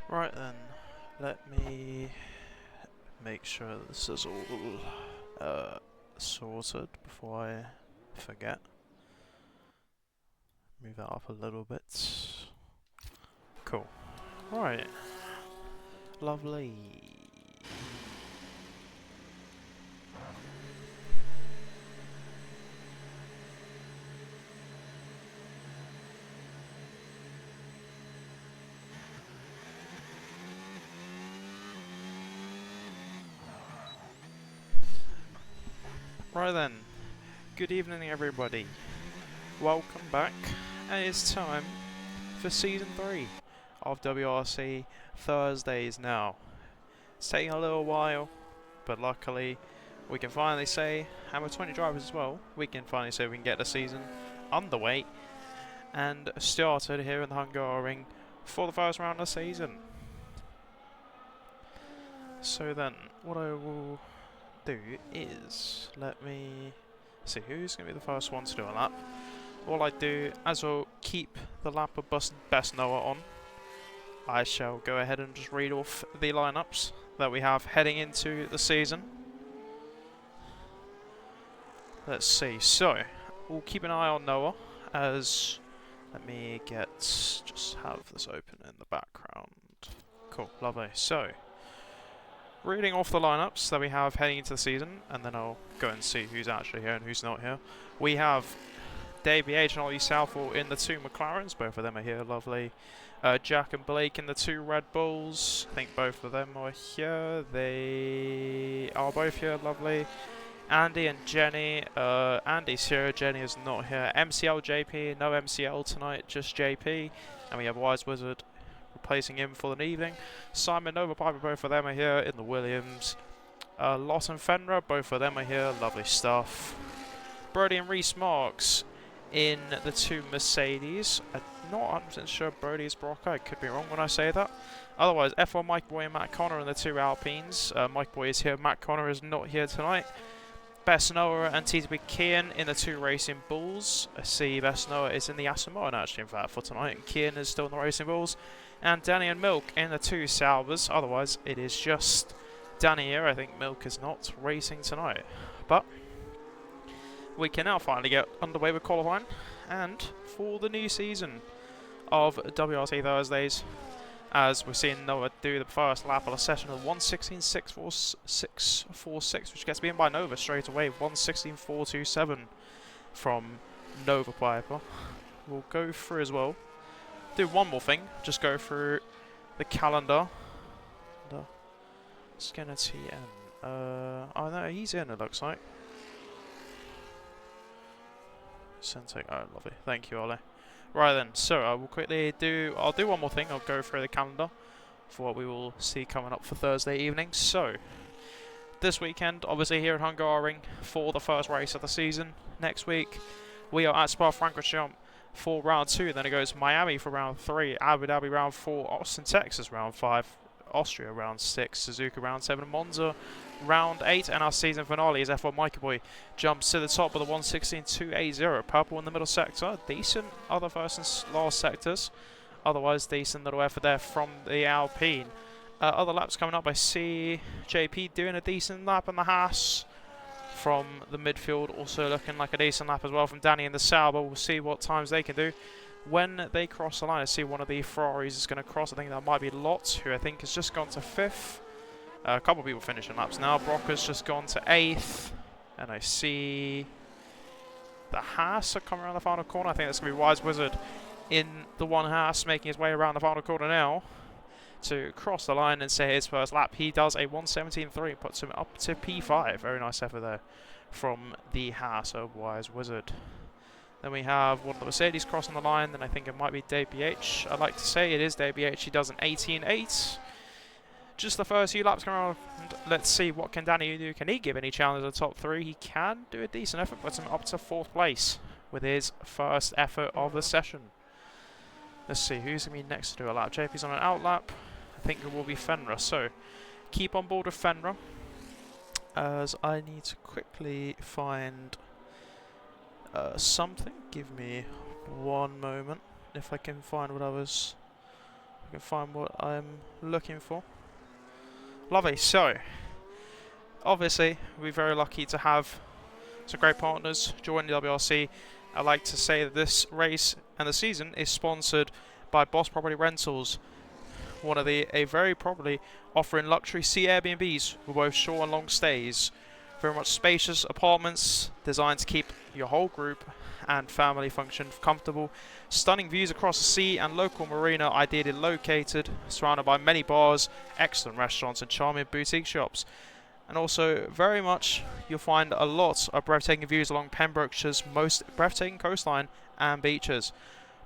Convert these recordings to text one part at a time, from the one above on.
Right then, let me make sure this is all sorted before I forget. Move that up a little bit. Cool. Right. Lovely. Right then. Good evening, everybody. Welcome back. And it's time for Season 3 of WRC Thursdays now. It's taking a little while, but luckily we can finally say, and with 20 drivers as well, we can finally say we can get the season underway and started here in the Hungary for the first round of the season. So then, what I will do is, let me see who's going to be the first one to do a lap. All I do, as I'll keep the lap of Best Noah on, I shall go ahead and just read off the lineups that we have heading into the season. Let's see, so we'll keep an eye on Noah as, let me just have this open in the background. Cool, lovely. So, reading off the lineups that we have heading into the season, and then I'll go and see who's actually here and who's not here. We have Dave BH and Ollie Southall in the two McLarens, both of them are here, lovely. Jack and Blake in the two Red Bulls, I think both of them are here, they are both here, lovely. Andy and Jenny, Andy's here, Jenny is not here. MCL JP, no MCL tonight, just JP. And we have Wise Wizard replacing him for the evening. Simon Nova Piper, both of them are here in the Williams. Lot and Fenra, both of them are here, lovely stuff. Brody and Reese Marks in the two Mercedes. I'm not 100% sure Brody is Brocker, I could be wrong when I say that. Otherwise, F1 Mike Boy and Matt Connor in the two Alpines. Mike Boy is here, Matt Connor is not here tonight. Best Noah and TTB Kian in the two Racing Bulls. I see Best Noah is in the Aston Martin actually, in fact, for tonight, and Kian is still in the Racing Bulls. And Danny and Milk in the two Saubers. Otherwise, it is just Danny here. I think Milk is not racing tonight. But we can now finally get underway with qualifying and for the new season of WRC Thursdays, as we're seeing Noah do the first lap of the session of 1:16.646, which gets beaten by Nova straight away. 1:16.427 from Nova Piper. We'll go through as well. Do one more thing, just go through the calendar. Scanner TN. Oh no, he's in, it looks like. Sensei, oh lovely, thank you Ollie. Right then, so I will quickly I'll do one more thing, I'll go through the calendar for what we will see coming up for Thursday evening. So, this weekend, obviously here in Hungary for the first race of the season. Next week, we are at Spa-Francorchamps for round 2, then it goes Miami for round 3, Abu Dhabi round 4, Austin, Texas round 5, Austria round 6, Suzuka round 7, Monza round 8, and our season finale is F1 Mikey Boy jumps to the top with a 1:16.280. Purple in the middle sector, decent other first and last sectors, otherwise decent little effort there from the Alpine. Other laps coming up, I see JP doing a decent lap in the Haas from the midfield, also looking like a decent lap as well from Danny in the Sauber. We'll see what times they can do when they cross the line. I see one of the Ferraris is going to cross. I think that might be Lotz, who I think has just gone to 5th. A couple of people finishing laps now. Brocker's just gone to 8th. And I see the Haas are coming around the final corner. I think that's going to be Wise Wizard in the one Haas, making his way around the final corner now to cross the line and say his first lap. He does a 1:17.3, puts him up to P5. Very nice effort there from the Haas of Wise Wizard. Then we have one of the Mercedes crossing the line, then I think it might be Dave BH. I'd like to say it is Dave BH. He does an 18.8. Just the first few laps going around. Let's see what can Danny do. Can he give any challenge to the top 3? He can do a decent effort, puts him up to 4th place with his first effort of the session. Let's see who's going to be next to do a lap. JP's on an out lap. I think it will be Fenra. So keep on board with Fenra, as I need to quickly find something. Give me one moment if I can find what I was I can find what I'm looking for. Lovely. So, obviously, we're very lucky to have some great partners join the WRC. I like to say that this race and the season is sponsored by Boss Property Rentals, one of a very properly offering luxury sea Airbnbs with both short and long stays. Very much spacious apartments designed to keep your whole group and family function comfortable. Stunning views across the sea and local marina, ideally located, surrounded by many bars, excellent restaurants and charming boutique shops. And also, very much, you'll find a lot of breathtaking views along Pembrokeshire's most breathtaking coastline and beaches.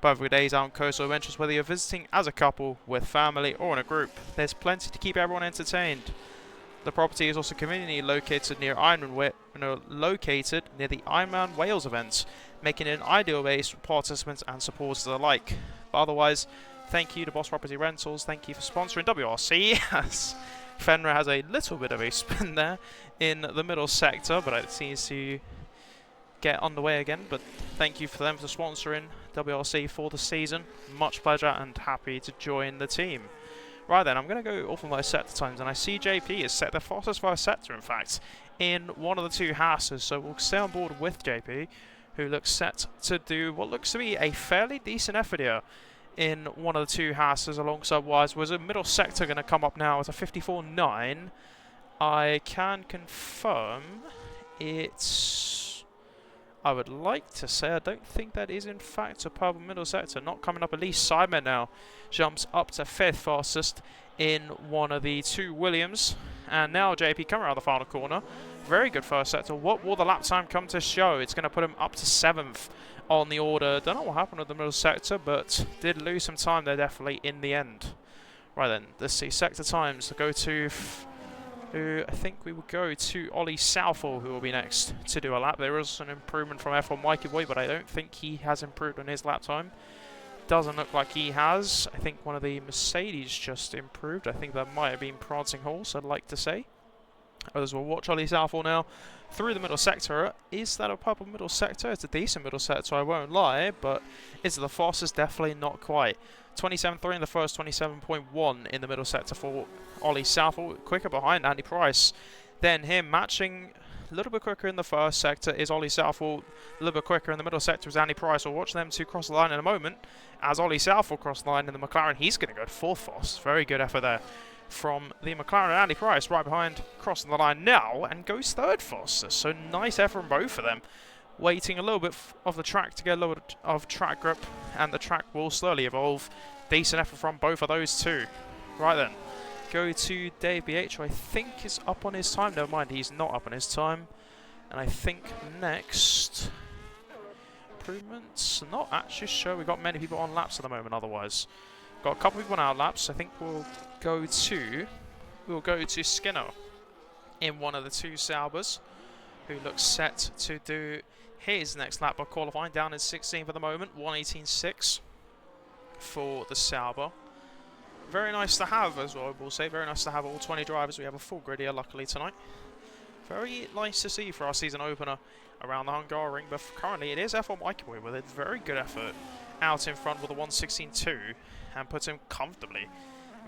Perfect for days out on coastal adventures, whether you're visiting as a couple, with family, or in a group. There's plenty to keep everyone entertained. The property is also conveniently located near the Ironman Wales events, making it an ideal base for participants and supporters alike. But otherwise, thank you to Boss Property Rentals. Thank you for sponsoring WRC. As Fenrir has a little bit of a spin there in the middle sector, but it seems to get underway again. But thank you for them for sponsoring WRC for the season. Much pleasure and happy to join the team. Right then, I'm going to go off of my sector times, and I see JP has set the fastest first sector, in fact, in one of the two houses. So we'll stay on board with JP, who looks set to do what looks to be a fairly decent effort here in one of the two houses alongside Wise. Was a middle sector going to come up now at a 54.9? I can confirm it's... I would like to say I don't think that is in fact a purple middle sector. Not coming up at least. Simon now jumps up to 5th fastest in one of the two Williams. And now JP coming around the final corner. Very good first sector. What will the lap time come to show? It's going to put him up to 7th on the order. Don't know what happened with the middle sector, but did lose some time there definitely in the end. Right then, let's see. Sector times. Go to... I think we will go to Ollie Southall, who will be next to do a lap. There is an improvement from F1 Mikey Boy, but I don't think he has improved on his lap time. Doesn't look like he has. I think one of the Mercedes just improved. I think that might have been Prancing Horse, I'd like to say. Others will watch Ollie Southall now through the middle sector. Is that a purple middle sector? It's a decent middle sector, I won't lie, but is it the fastest? Definitely not quite. 27.3 in the first, 27.1 in the middle sector for Ollie Southall. Quicker behind Andy Price than him. Matching a little bit quicker in the first sector is Ollie Southall. A little bit quicker in the middle sector is Andy Price. We'll watch them two cross the line in a moment. As Ollie Southall cross the line in the McLaren, he's going to go 4th fast. Very good effort there from the McLaren. Andy Price right behind, crossing the line now and goes 3rd fastest. So nice effort from both of them. Waiting a little bit of the track to get a little bit of track grip, and the track will slowly evolve. Decent effort from both of those two. Right then, go to Dave BH, who I think is up on his time. Never mind, he's not up on his time. And I think next, improvements, not actually sure. We've got many people on laps at the moment otherwise. Got a couple people on our laps. I think we'll go to Skinner in one of the two Saubers, who looks set to do his next lap by qualifying down in 16th at the moment, 1:18.6 for the Sauber. Very nice to have, as well, I will say. Very nice to have all 20 drivers. We have a full grid here, luckily, tonight. Very nice to see for our season opener around the Hungary ring, but currently it is F1 Mikey Boy with a very good effort out in front with a 1:16.2 and puts him comfortably,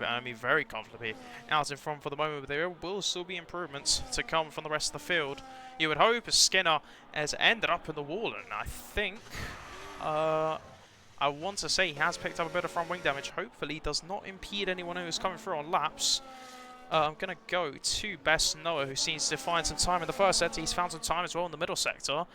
I mean very comfortably, out in front for the moment. But there will still be improvements to come from the rest of the field. You would hope Skinner has ended up in the wall, and I think, I want to say he has picked up a bit of front wing damage. Hopefully does not impede anyone who is coming through on laps. I'm going to go to Best Noah, who seems to find some time in the first sector. He's found some time as well in the middle sector,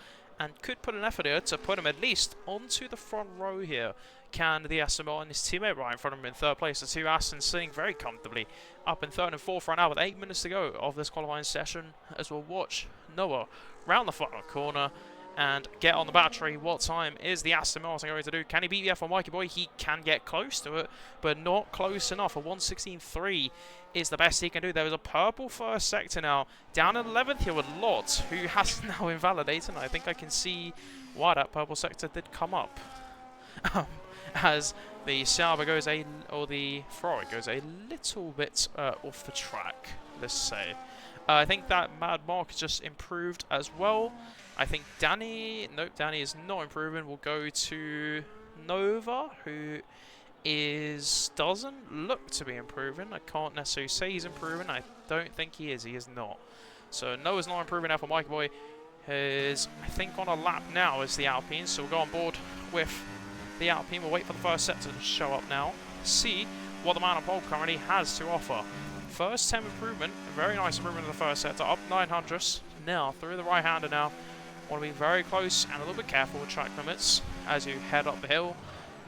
and could put an effort here to put him at least onto the front row here. Can the Aston Martin, his teammate right in front of him in 3rd place. The two Astons sitting very comfortably up in 3rd and 4th right now with 8 minutes to go of this qualifying session, as we'll watch Noah round the final corner and get on the battery. What time is the Aston Martin going to do? Can he beat the F1 Mikey Boy? He can get close to it, but not close enough. A 1:16.3 is the best he can do. There is a purple first sector now. Down in 11th here with Lott, who has now invalidated. And I think I can see why that purple sector did come up. As the Sauber goes the Ferrari goes a little bit off the track, let's say. I think that Mad Mark has just improved as well. I think Danny is not improving. We'll go to Nova, who doesn't look to be improving. I can't necessarily say he's improving. I don't think he is. He is not. So Noah's not improving there for Mikey Boy. Is, I think, on a lap now is the Alpine. So we'll go on board with the Alpine. We'll wait for the first set to show up now. See what the man on pole currently has to offer. First 10 improvement. A very nice improvement in the first set. Up 900ths. Now through the right-hander now. Want to be very close and a little bit careful with track limits as you head up the hill.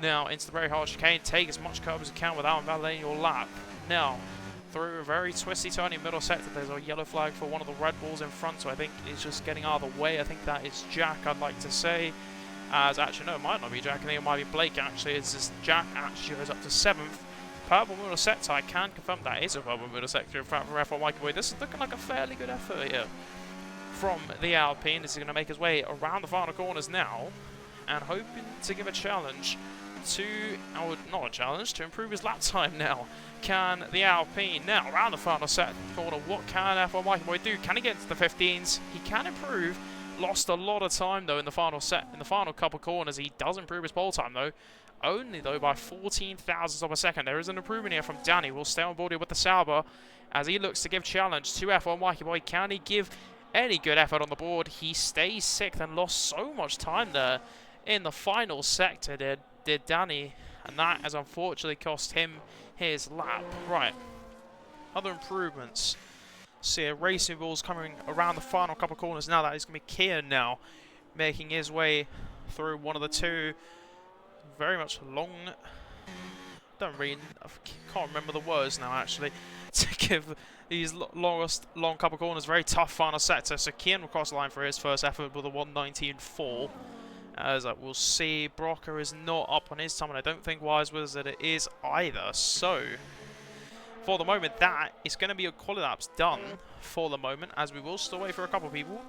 Now into the very hard chicane. Take as much curb as you can without invalidating your lap. Now through a very twisty turning middle sector, there's a yellow flag for one of the Red Bulls in front, so I think it's just getting out of the way. I think that is Jack, I'd like to say. As actually, no, it might not be Jack. I think it might be Blake, actually. It's just Jack actually goes up to 7th. Purple middle sector, I can confirm that is a purple middle sector. In fact, for F1 Mikey Boy, this is looking like a fairly good effort here from the Alpine. Is he going to make his way around the final corners now and hoping to give a challenge to, or not a challenge, to improve his lap time now. Can the Alpine now around the final set corner? What can F1 Mikey Boy do? Can he get into the 15s? He can improve. Lost a lot of time though in the final set, in the final couple corners. He does improve his pole time though, only though by 14 thousandths of a second. There is an improvement here from Danny. We'll stay on board here with the Sauber as he looks to give challenge to F1 Mikey Boy. Can he give any good effort on the board? He stays 6th and lost so much time there in the final sector did Danny, and that has unfortunately cost him his lap. Right, other improvements. See a Racing Bulls coming around the final couple of corners now. That is going to be Kian now, making his way through one of the two very much long. Don't read. I can't remember the words now actually to give these long couple of corners. Very tough final sector. So Kian will cross the line for his first effort with a 1:19.4. As we'll see, Brocker is not up on his time, and I don't think Wise Wizard it is either. So, for the moment, that is going to be a quali laps done for the moment, as we will still wait for a couple of people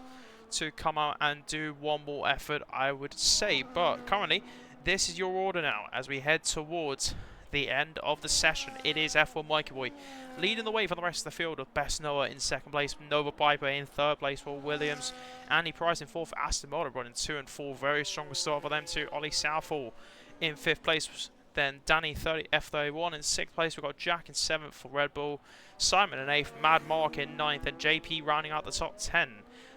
to come out and do one more effort, I would say. But currently, this is your order now as we head towards the end of the session. It is F1 Mikey Boy leading the way for the rest of the field, with Best Noah in 2nd place, Nova Piper in 3rd place for Williams, Andy Price in 4th, Aston Martin running 2 and 4, very strong start for them too. Ollie Southall in 5th place, then Danny F31 in 6th place. We've got Jack in 7th for Red Bull, Simon in 8th, Mad Mark in 9th, and JP rounding out the top 10.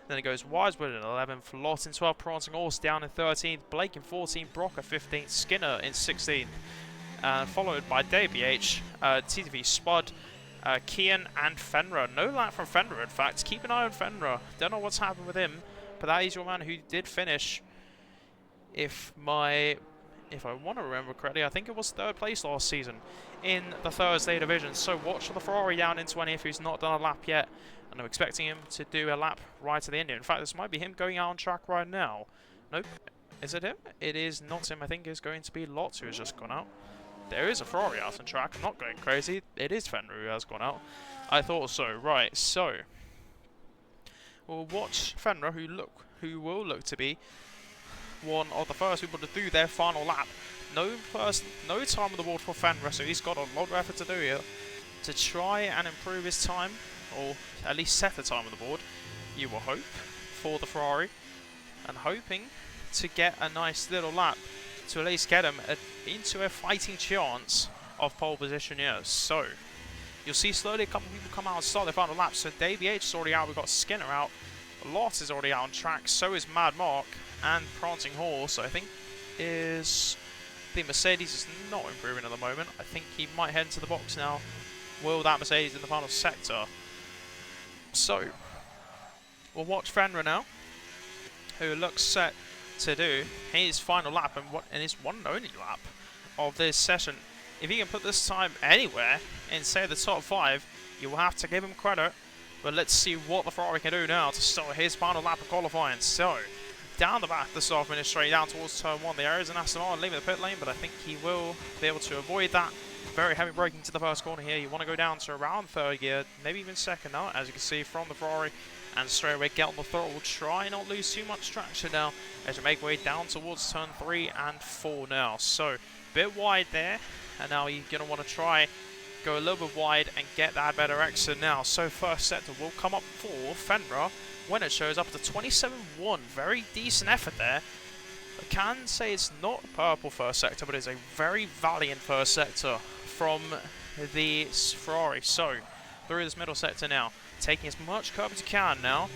Then it goes Wisewood in 11th, Lot in 12th, Prancing Horse down in 13th, Blake in 14th, Brocker 15th, Skinner in 16th. Followed by DBH, TTV Spud, Kian and Fenra. No lap from Fenra, in fact. Keep an eye on Fenra. Don't know what's happened with him, but that is your man who did finish, if I want to remember correctly, I think it was 3rd place last season in the Thursday division. So watch for the Ferrari down in 20 if he's not done a lap yet. And I'm expecting him to do a lap right to the end. In fact, this might be him going out on track right now. Nope. Is it him? It is not him. I think it's going to be Lotz who has just gone out. There is a Ferrari out on track. I'm not going crazy. It is Fenrir who has gone out. I thought so. Right, so we'll watch Fenrir, who will look to be one of the first people to do their final lap. No time on the board for Fenrir, so he's got a lot of effort to do here to try and improve his time, or at least set the time on the board. You will hope for the Ferrari, and hoping to get a nice little lap to at least get him into a fighting chance of pole position here. So you'll see slowly a couple of people come out and start their final lap. So DBH is already out, we've got Skinner out, Lot is already out on track, so is Mad Mark and Prancing Horse. I think the Mercedes is not improving at the moment. I think he might head into the box now. Will that Mercedes in the final sector? So we'll watch Fenrir now, who looks set to do his final lap and his one and only lap of this session. If he can put this time anywhere in, say, the top 5, you will have to give him credit. But let's see what the Ferrari can do now to start his final lap of qualifying. So down the back, the start finish straight down towards turn 1. There is an Aston Martin leaving the pit lane, but I think he will be able to avoid that. Very heavy braking to the first corner here. You want to go down to around 3rd gear, maybe even 2nd now, as you can see from the Ferrari. And straight away get on the throttle. Try not lose too much traction now as you make way down towards turn 3 and 4 now. So a bit wide there, and now you're going to want to try go a little bit wide and get that better exit now. So first sector will come up for Fenrir when it shows up to 27.1. Very decent effort there I can say it's not a purple first sector, but it's a very valiant first sector from the Ferrari. So, through this middle sector now, taking as much curb as you can now,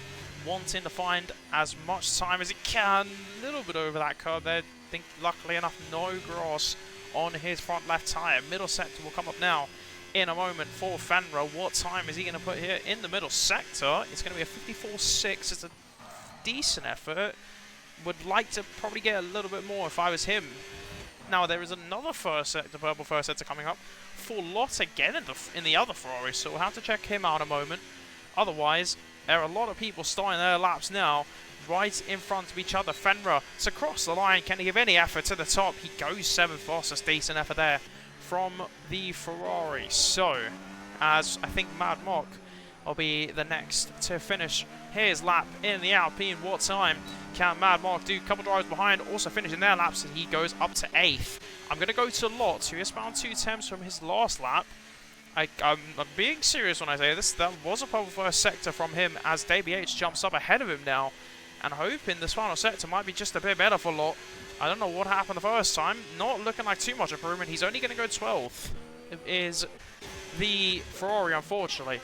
wanting to find as much time as it can. A little bit over that curb there. I think luckily enough, no grass on his front left tyre. Middle sector will come up now in a moment for Fenra. What time is he going to put here in the middle sector? It's going to be a 54.6. It's a decent effort. Would like to probably get a little bit more if I was him. Now there is another first sector, purple first sector coming up for Lot again in the other Ferrari, so we'll have to check him out in a moment. Otherwise, there are a lot of people starting their laps now right in front of each other. Fenra, it's across the line. Can he give any effort to the top? He goes 7th. Fastest, decent effort there from the Ferrari. So, as I think Mad Mock will be the next to finish his lap in the Alpine. What time can Mad Mark do? Couple drivers behind, also finishing their laps, and he goes up to 8th. I'm going to go to Lot, who is found 2 temps from his last lap. I'm being serious when I say this. That was a pole first sector from him as DBH jumps up ahead of him now, and hoping this final sector might be just a bit better for Lot. I don't know what happened the first time. Not looking like too much improvement. He's only going to go 12th. It is the Ferrari, unfortunately.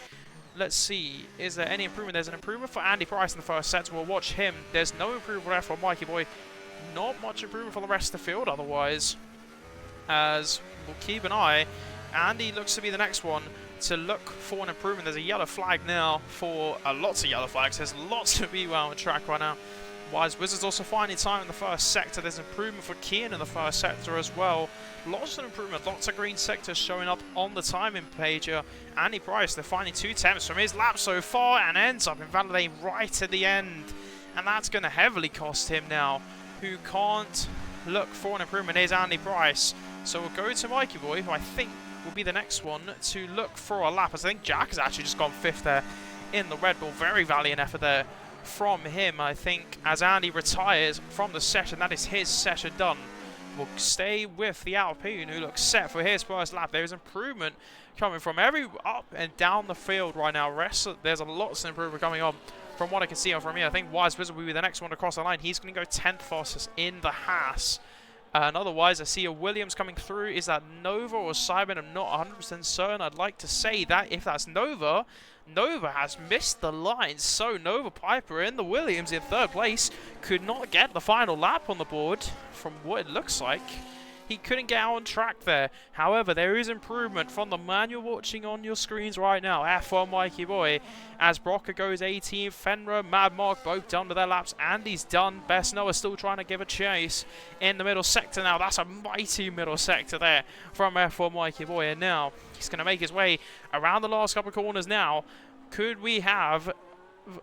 Let's see, is there any improvement? There's an improvement for Andy Price in the first set, so we'll watch him. There's no improvement there for Mikey Boy. Not much improvement for the rest of the field otherwise, as we'll keep an eye. Andy looks to be the next one to look for an improvement. There's a yellow flag now for lots of yellow flags. There's lots to be well on track right now. Wise Wizards also finding time in the first sector. There's improvement for Kian in the first sector as well. Lots of improvement, lots of green sectors showing up on the timing page here. Andy Price, they're finding 2 temps from his lap so far and ends up invalidating right at the end. And that's going to heavily cost him now, who can't look for an improvement. Here's Andy Price. So we'll go to Mikey Boy, who I think will be the next one to look for a lap. As I think Jack has actually just gone 5th there in the Red Bull. Very valiant effort there from him. I think as Andy retires from the session, that is his session done. We'll stay with the Alpine, who looks set for his first lap. There is improvement coming from every up and down the field right now. There's a lots of improvement coming on from what I can see on from here. I think Wise Wizard will be the next one to cross the line. He's going to go 10th fastest in the Haas. And otherwise, I see a Williams coming through. Is that Nova or Simon? I'm not 100% certain. I'd like to say that if that's Nova, Nova has missed the line. So Nova Piper in the Williams in 3rd place could not get the final lap on the board from what it looks like. He couldn't get out on track there. However, there is improvement from the man you're watching on your screens right now. F1 Mikey Boy, as Brocker goes 18th, Fenra, Mad Mark both done with their laps. Andy's done. Best Noah still trying to give a chase in the middle sector now. That's a mighty middle sector there from F1 Mikey Boy. And now he's going to make his way around the last couple of corners now. Could we have,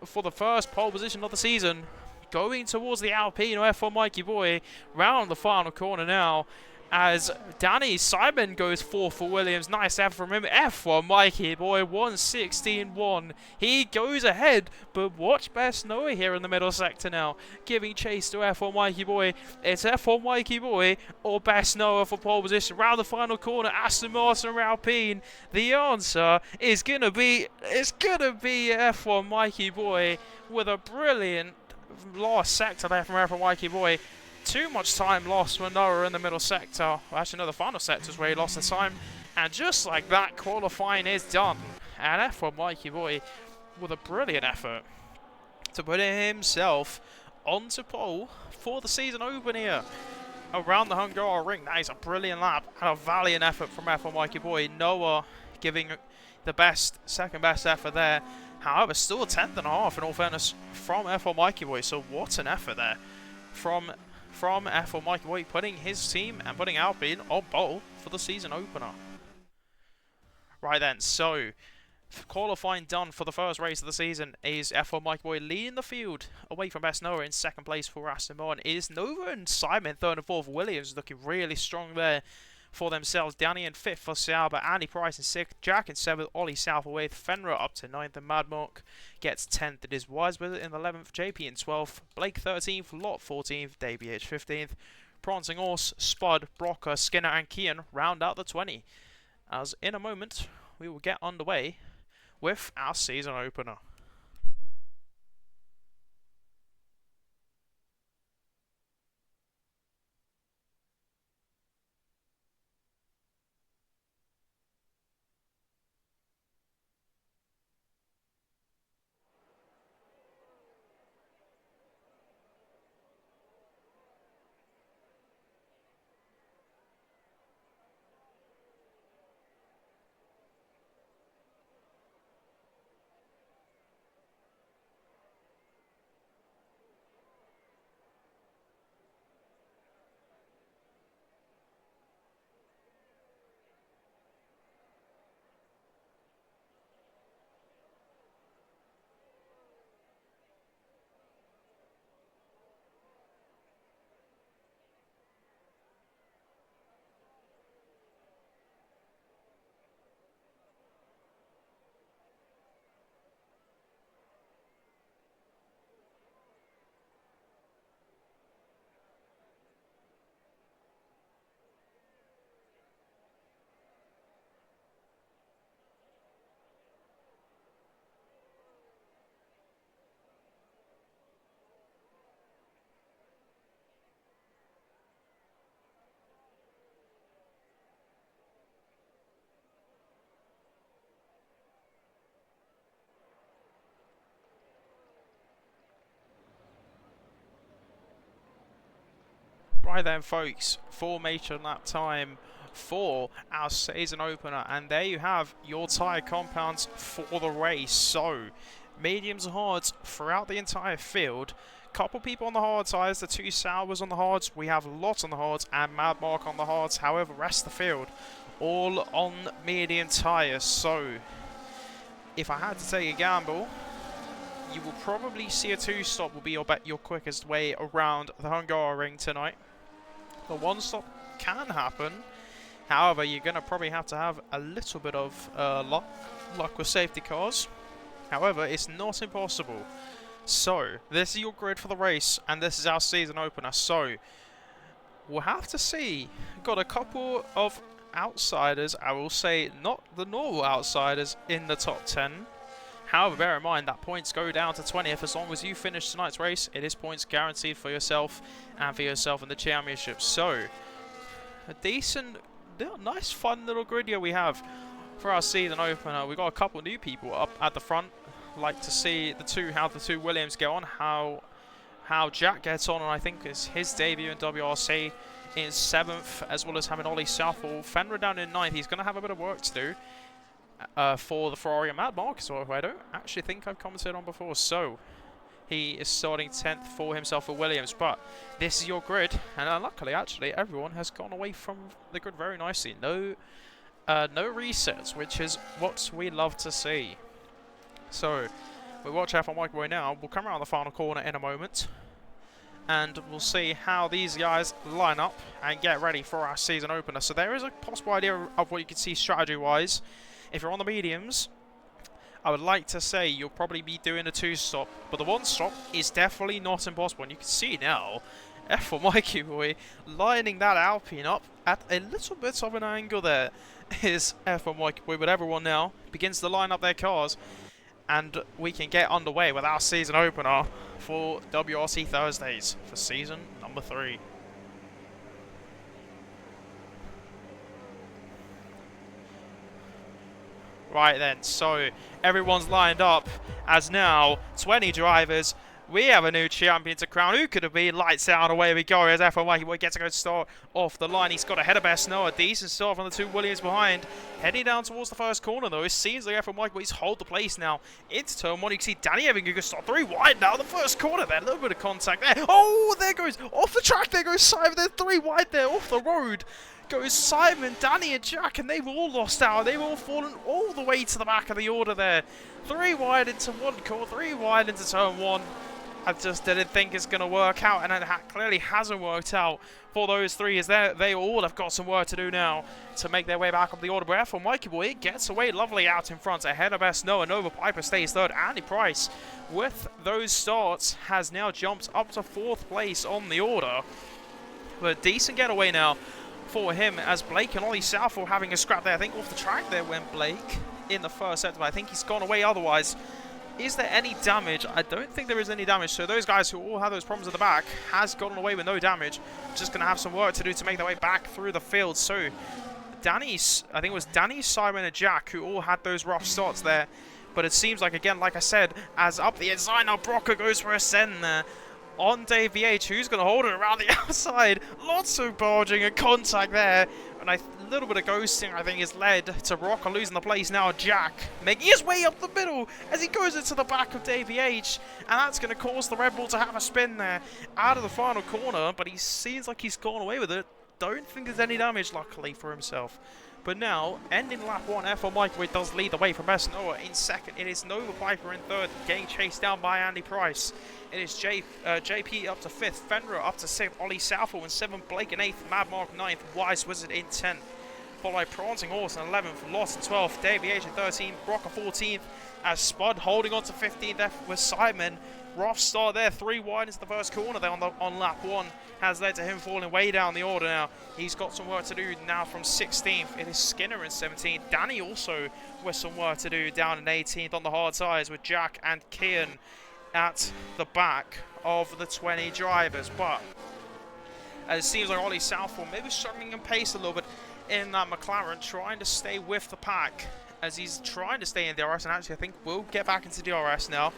for the first pole position of the season, going towards the Alpine or F1 Mikey Boy, round the final corner now, as Danny Simon goes 4th for Williams. Nice effort from him. F1 Mikey Boy, 1:16.1. He goes ahead, but watch Best Noah here in the middle sector now, giving chase to F1 Mikey Boy. It's F1 Mikey Boy or Best Noah for pole position. Round the final corner, Aston Martin or Alpine. The answer is gonna be F1 Mikey Boy with a brilliant last sector there from F1 Mikey Boy. Too much time lost when Noah in the middle sector. Well, actually, no, the final sector is where he lost the time. And just like that, qualifying is done. And F1 Mikey Boy with a brilliant effort to put himself onto pole for the season open here around the Hungary ring. That is a brilliant lap and a valiant effort from F1 Mikey Boy. Noah giving the second best effort there. However, still a 10th and a half in all fairness from F1 Mikey Boy. So what an effort there from F1 Mikey Boy, putting his team and putting Alpine on pole for the season opener. Right then, so qualifying done for the first race of the season. Is F1 Mikey Boy leading the field away from Best Noah in 2nd place for Aston Martin. It is Nova and Simon 3rd and 4th. Williams looking really strong there for themselves. Danny in 5th for Sauber, Andy Price in 6th, Jack in 7th, Ollie Southway, Fenra up to 9th, and Mad Mark gets 10th. It is Wise Wizard in 11th, JP in 12th, Blake 13th, Lot 14th, DBH 15th, Prancing Horse, Spud, Brocker, Skinner, and Kian round out the 20. As in a moment, we will get underway with our season opener. Right then, folks, formation lap time for our season opener, and there you have your tyre compounds for the race. So, mediums and hards throughout the entire field. Couple people on the hard tyres, the 2 sours on the hards, we have lots on the hards, and Mad Mark on the hards. However, rest of the field, all on medium tyres. So, if I had to take a gamble, you will probably see a 2-stop will be your quickest way around the Hungary ring tonight. The 1-stop can happen. However, you're going to probably have to have a little bit of luck with safety cars. However, it's not impossible. So, this is your grid for the race, and this is our season opener. So, we'll have to see. Got a couple of outsiders, I will say not the normal outsiders, in the top 10. However, bear in mind that points go down to 20th. As long as you finish tonight's race, it is points guaranteed for yourself and for yourself in the championship. So, a decent, nice, fun little grid here we have for our season opener. We've got a couple new people up at the front. Like to see how the two Williams get on, how Jack gets on, and I think it's his debut in WRC in 7th, as well as having Ollie Southall. Fenrir down in 9th. He's going to have a bit of work to do. For the Ferrari and Mad Mark, who I don't actually think I've commented on before. So, he is starting 10th for himself for Williams. But this is your grid, and luckily, actually, everyone has gone away from the grid very nicely. No resets, which is what we love to see. So, we watch out for Mike Boy now. We'll come around the final corner in a moment, and we'll see how these guys line up and get ready for our season opener. So, there is a possible idea of what you can see strategy-wise. If you're on the mediums, I would like to say you'll probably be doing a 2-stop, but the 1-stop is definitely not impossible. And you can see now, F1 Mikey Boy lining that Alpine up at a little bit of an angle there is F1 Mikey Boy, but everyone now begins to line up their cars, and we can get underway with our season opener for WRC Thursdays for season number 3. Right then, so everyone's lined up as now 20 drivers. We have a new champion to crown. Who could it be? Lights out, away we go as F1 Mikey Boy gets a good start off the line. He's got ahead of best now. A decent start from the 2 Williams behind. Heading down towards the first corner though. It seems like F1 Mikey Boy's hold the place now. Into turn 1. You can see Danny having a good start. 3 wide now. The first corner there. A little bit of contact there. Oh, there goes off the track. There goes Simon. There's 3 wide there off the road. Goes Simon, Danny and Jack, and they've all lost out. They've all fallen all the way to the back of the order there. 3 wide into 1 corner, 3 wide into turn 1. I just didn't think it's going to work out, and it clearly hasn't worked out for those 3, as they all have got some work to do now to make their way back up the order. But for Mikey Boy, it gets away lovely out in front, ahead of best Noah. Nova Piper stays 3rd. Andy Price, with those starts, has now jumped up to 4th place on the order. But a decent getaway now for him, as Blake and Ollie Southall having a scrap there. I think off the track there went Blake in the first set, but I think he's gone away otherwise. Is there any damage? I don't think there is any damage. So those guys who all had those problems at the back has gotten away with no damage. Just going to have some work to do to make their way back through the field. So Danny's, I think it was Danny, Simon and Jack who all had those rough starts there. But it seems like, again, like I said, as up the inside now, Brocker goes for a send there on Dave VH, who's going to hold it around the outside. Lots of barging and contact there. And a little bit of ghosting, I think, has led to Rocker losing the place. Now Jack making his way up the middle as he goes into the back of Dave VH. And that's going to cause the Red Bull to have a spin there out of the final corner. But he seems like he's gone away with it. Don't think there's any damage, luckily, for himself. But now, ending lap 1, F1 Mike Boy does lead the way from best Noah in 2nd. It is Nova Piper in 3rd, getting chased down by Andy Price. It is JP up to 5th, Fenrir up to 6th, Ollie Southall in 7th, Blake in 8th, Mad Mark 9th, Wise Wizard in 10th. Followed by Prancing Horse in 11th, Lost in 12th, Davey H in 13th, Brocker 14th, as Spud holding on to 15th with Simon. Rough start there, 3 wide into the first corner there on lap 1. Has led to him falling way down the order now. He's got some work to do now from 16th. It is Skinner in 17th. Danny also with some work to do down in 18th on the hard sides, with Jack and Kian at the back of the 20 drivers. But it seems like Ollie Southall maybe struggling in pace a little bit in that McLaren, trying to stay with the pack as he's trying to stay in DRS. And actually, I think we'll get back into DRS now,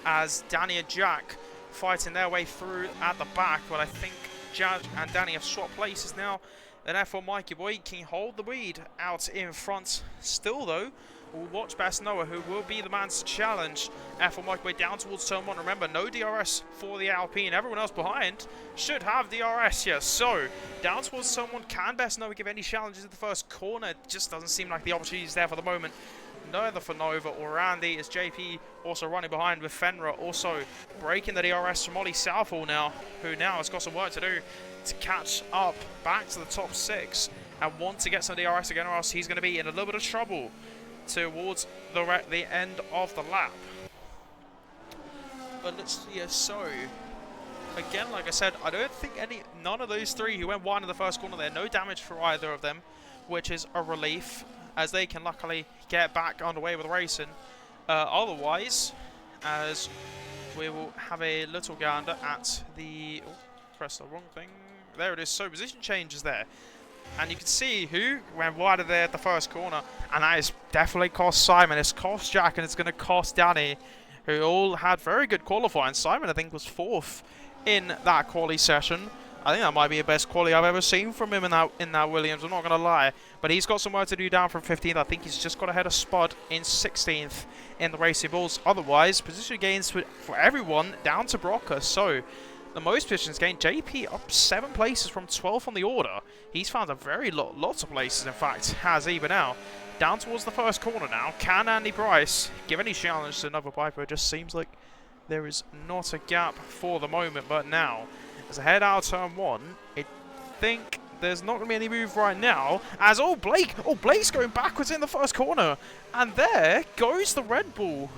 as Danny and Jack fighting their way through at the back. But I think Judge and Danny have swapped places now. And therefore Mikey Boy can hold the lead out in front. Still though, we'll watch Best Noah, who will be the man to challenge. Therefore Mikey Boy down towards turn 1. Remember, no DRS for the Alpine. Everyone else behind should have DRS here. So, down towards turn 1. Can Best Noah give any challenges in the first corner? It just doesn't seem like the opportunity is there for the moment. Neither for Nova or Randy, as JP also running behind with Fenra, also breaking the DRS from Ollie Southall now, who now has got some work to do to catch up back to the top 6 and want to get some DRS again, or else he's going to be in a little bit of trouble towards the end of the lap. But let's see, so again, like I said, I don't think none of those three who went wide in the first corner there, no damage for either of them, which is a relief, as they can luckily get back underway with racing. Otherwise, as we will have a little gander at the... Oh, press the wrong thing. There it is. So position changes there. And you can see who went wide there at the first corner. And that is definitely cost Simon. It's cost Jack and it's going to cost Danny, who all had very good qualifying. Simon, I think, was 4th in that quali session. I think that might be the best quali I've ever seen from him in that Williams, I'm not going to lie. But he's got some work to do down from 15th. I think he's just got ahead of Spud in 16th in the Racing Bulls. Otherwise, position gains for everyone down to Brocker. So, the most positions gained, JP up 7 places from 12th on the order. He's found a lots of places, in fact, has even now. Down towards the first corner now. Can Andy Price give any challenge to another Piper? It just seems like there is not a gap for the moment, but now, as I head out turn 1, I think there's not going to be any move right now. As, Blake's going backwards in the first corner. And there goes the Red Bull.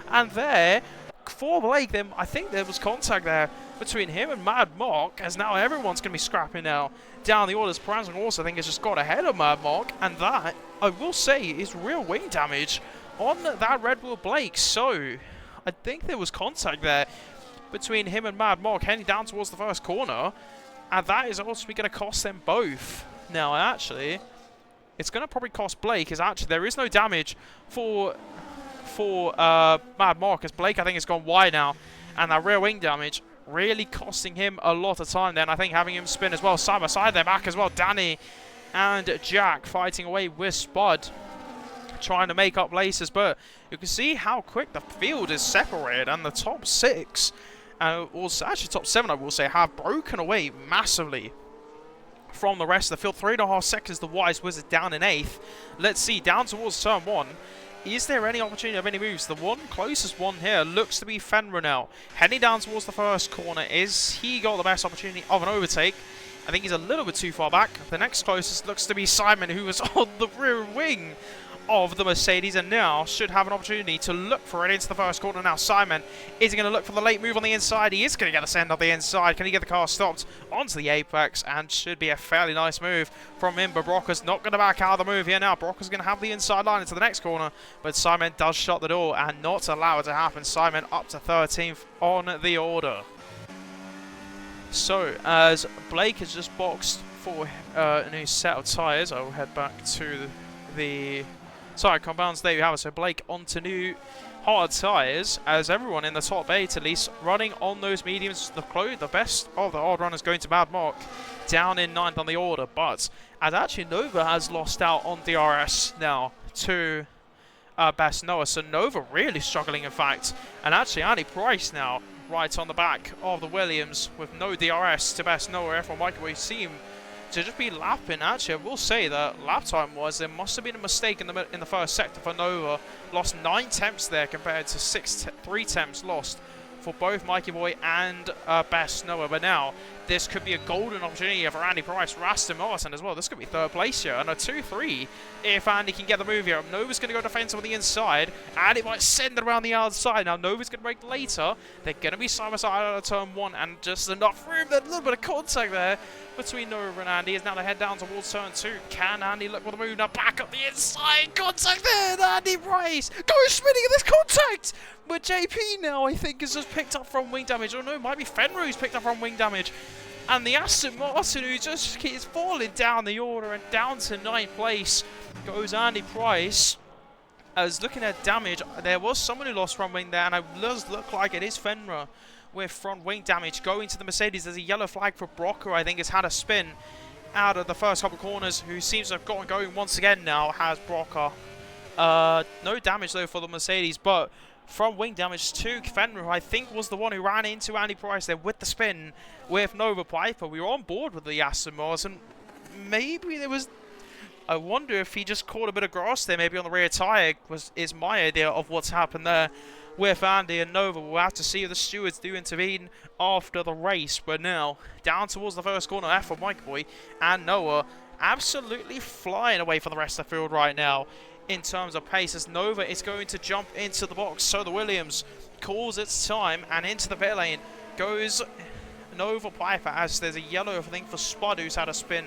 And there, for Blake, then I think there was contact there between him and Mad Mark, as now everyone's going to be scrapping now down the orders. Pranzing also, I think, has just got ahead of Mad Mark. And that, I will say, is real wing damage on that Red Bull Blake. So, I think there was contact there between him and Mad Mark heading down towards the first corner, and that is also going to cost them both. Now, actually, it's going to probably cost Blake, as actually there is no damage for Mad Mark, as Blake, I think, has gone wide now, and that rear wing damage really costing him a lot of time then. I think having him spin as well, side by side, they're back as well. Danny and Jack fighting away with Spud, trying to make up places, but you can see how quick the field is separated, and the top 6, also actually top 7, I will say, have broken away massively from the rest of the field. 3.5 seconds, the Wise Wizard down in 8th. Let's see, down towards turn 1. Is there any opportunity of any moves? The one closest one here looks to be Fenra now. Heading down towards the first corner. Is he got the best opportunity of an overtake? I think he's a little bit too far back. The next closest looks to be Simon, who was on the rear wing of the Mercedes, and now should have an opportunity to look for it into the first corner. Now Simon, is he going to look for the late move on the inside? He is going to get a send on the inside. Can he get the car stopped onto the apex? And should be a fairly nice move from him, but Brocker's not going to back out of the move here now. Brocker's going to have the inside line into the next corner, but Simon does shut the door and not allow it to happen. Simon up to 13th on the order. So, as Blake has just boxed for a new set of tyres, I will head back to the tyre compounds. There you have it. So Blake onto new hard tyres, as everyone in the top 8 at least running on those mediums. The best of the odd runners going to Mad Mark down in 9th on the order, but as actually Nova has lost out on DRS now to Best Noah. So Nova really struggling, in fact, and actually Andy Price now right on the back of the Williams with no DRS to Best Noah. F1 Microwave we seem to just be lapping. Actually, I will say that lap time was, there must have been a mistake in the first sector for Nova. Lost 9 temps there compared to 3 temps lost for both Mikey Boy and Best Noah. But now this could be a golden opportunity for Andy Price, Raston Martin as well. This could be 3rd place here, and a 2-3 if Andy can get the move here. Nova's going to go defensive on the inside, and it might send it around the outside. Now Nova's going to break later. They're going to be side by side out of turn 1, and just enough room. There's a little bit of contact there between Nova and Andy, as now they head down towards turn 2. Can Andy look for the move? Now back up the inside. Contact there, and Andy Price goes spinning in this contact. But JP now, I think, has just picked up from wing damage. Oh no, it might be Fenra who's picked up from wing damage. And the Aston Martin, who just keeps falling down the order, and down to 9th place goes Andy Price. As looking at damage, there was someone who lost from wing there, and it does look like it is Fenra with front wing damage going to the Mercedes. There's a yellow flag for Brock, who I think has had a spin out of the first couple corners, who seems to have gotten going once again now, has Brocker. No damage though for the Mercedes, but front wing damage to Fenrir, who I think was the one who ran into Andy Price there with the spin with Nova Piper. We were on board with the Aston Martin. Maybe there was... I wonder if he just caught a bit of grass there, maybe on the rear tyre, is my idea of what's happened there with Andy and Nova. We'll have to see if the stewards do intervene after the race. But now, down towards the first corner, F1 Mike Boy and Noah absolutely flying away for the rest of the field right now in terms of pace, as Nova is going to jump into the box. So the Williams calls its time, and into the pit lane goes Nova Piper, as there's a yellow, I think, for Spud, who's had a spin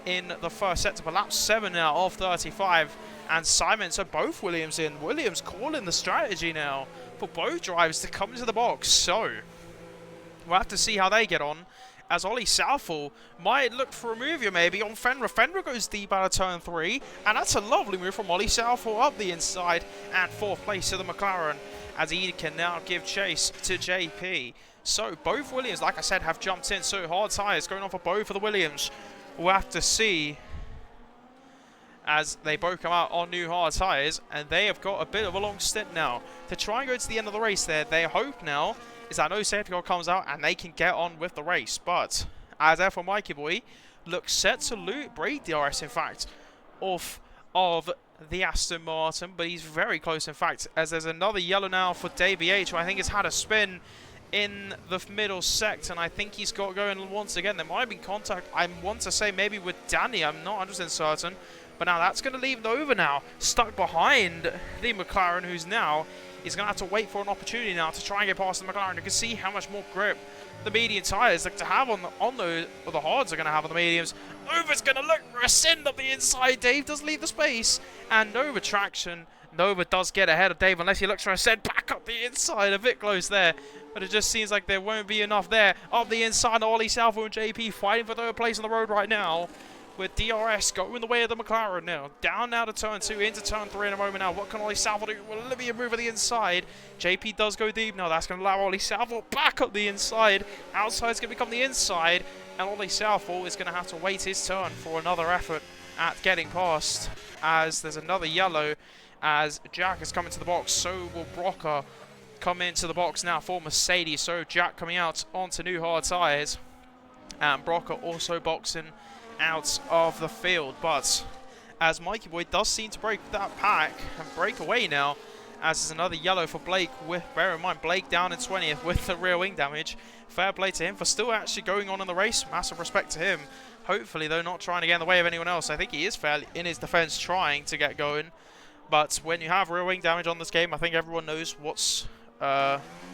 in the first sector, but lap 7 now of 35, and Simon, so both Williams in. Williams calling the strategy now for both drivers to come into the box, so we'll have to see how they get on, as Ollie Southall might look for a move here maybe on Fenrir. Fenrir goes deep out of turn 3, and that's a lovely move from Ollie Southall up the inside, and 4th place to the McLaren, as he can now give chase to JP. So both Williams, like I said, have jumped in, so hard tyres going on for both of the Williams. We'll have to see, as they both come out on new hard tyres, and they have got a bit of a long stint now to try and go to the end of the race there. Their hope now is that no safety car comes out and they can get on with the race. But as F1 Mikey Boy looks set to break DRS, in fact, off of the Aston Martin, but he's very close, in fact, as there's another yellow now for Davey H, who I think has had a spin in the middle sector, and I think he's got going once again. There might have been contact, I want to say maybe with Danny, I'm not 100% certain, but now that's going to leave Nova now stuck behind the McLaren, who's now is going to have to wait for an opportunity now to try and get past the McLaren. You can see how much more grip the medium tyres look to have on the hards are going to have on the mediums. Nova's going to look for a send up the inside. Dave does leave the space, and Nova traction. Nova does get ahead of Dave unless he looks for a send back up the inside. A bit close there, but it just seems like there won't be enough there. Up the inside, Ollie Salvo and JP fighting for third place on the road right now, with DRS going the way of the McLaren now. Down now to turn 2, into turn 3 in a moment now. What can Ollie Salvo do? Will Olivia move on the inside? JP does go deep now. That's going to allow Ollie Salvo back up the inside. Outside's going to become the inside, and Ollie Salvo is going to have to wait his turn for another effort at getting past, as there's another yellow as Jack is coming to the box. So will Brocker come into the box now for Mercedes. So Jack coming out onto new hard tyres, and Brocker also boxing out of the field. But as Mikey Boy does seem to break that pack and break away now, as there's another yellow for Blake, with, bear in mind, Blake down in 20th with the rear wing damage. Fair play to him for still actually going on in the race. Massive respect to him. Hopefully, though, not trying to get in the way of anyone else. I think he is fairly in his defense trying to get going. But when you have rear wing damage on this game, I think everyone knows what's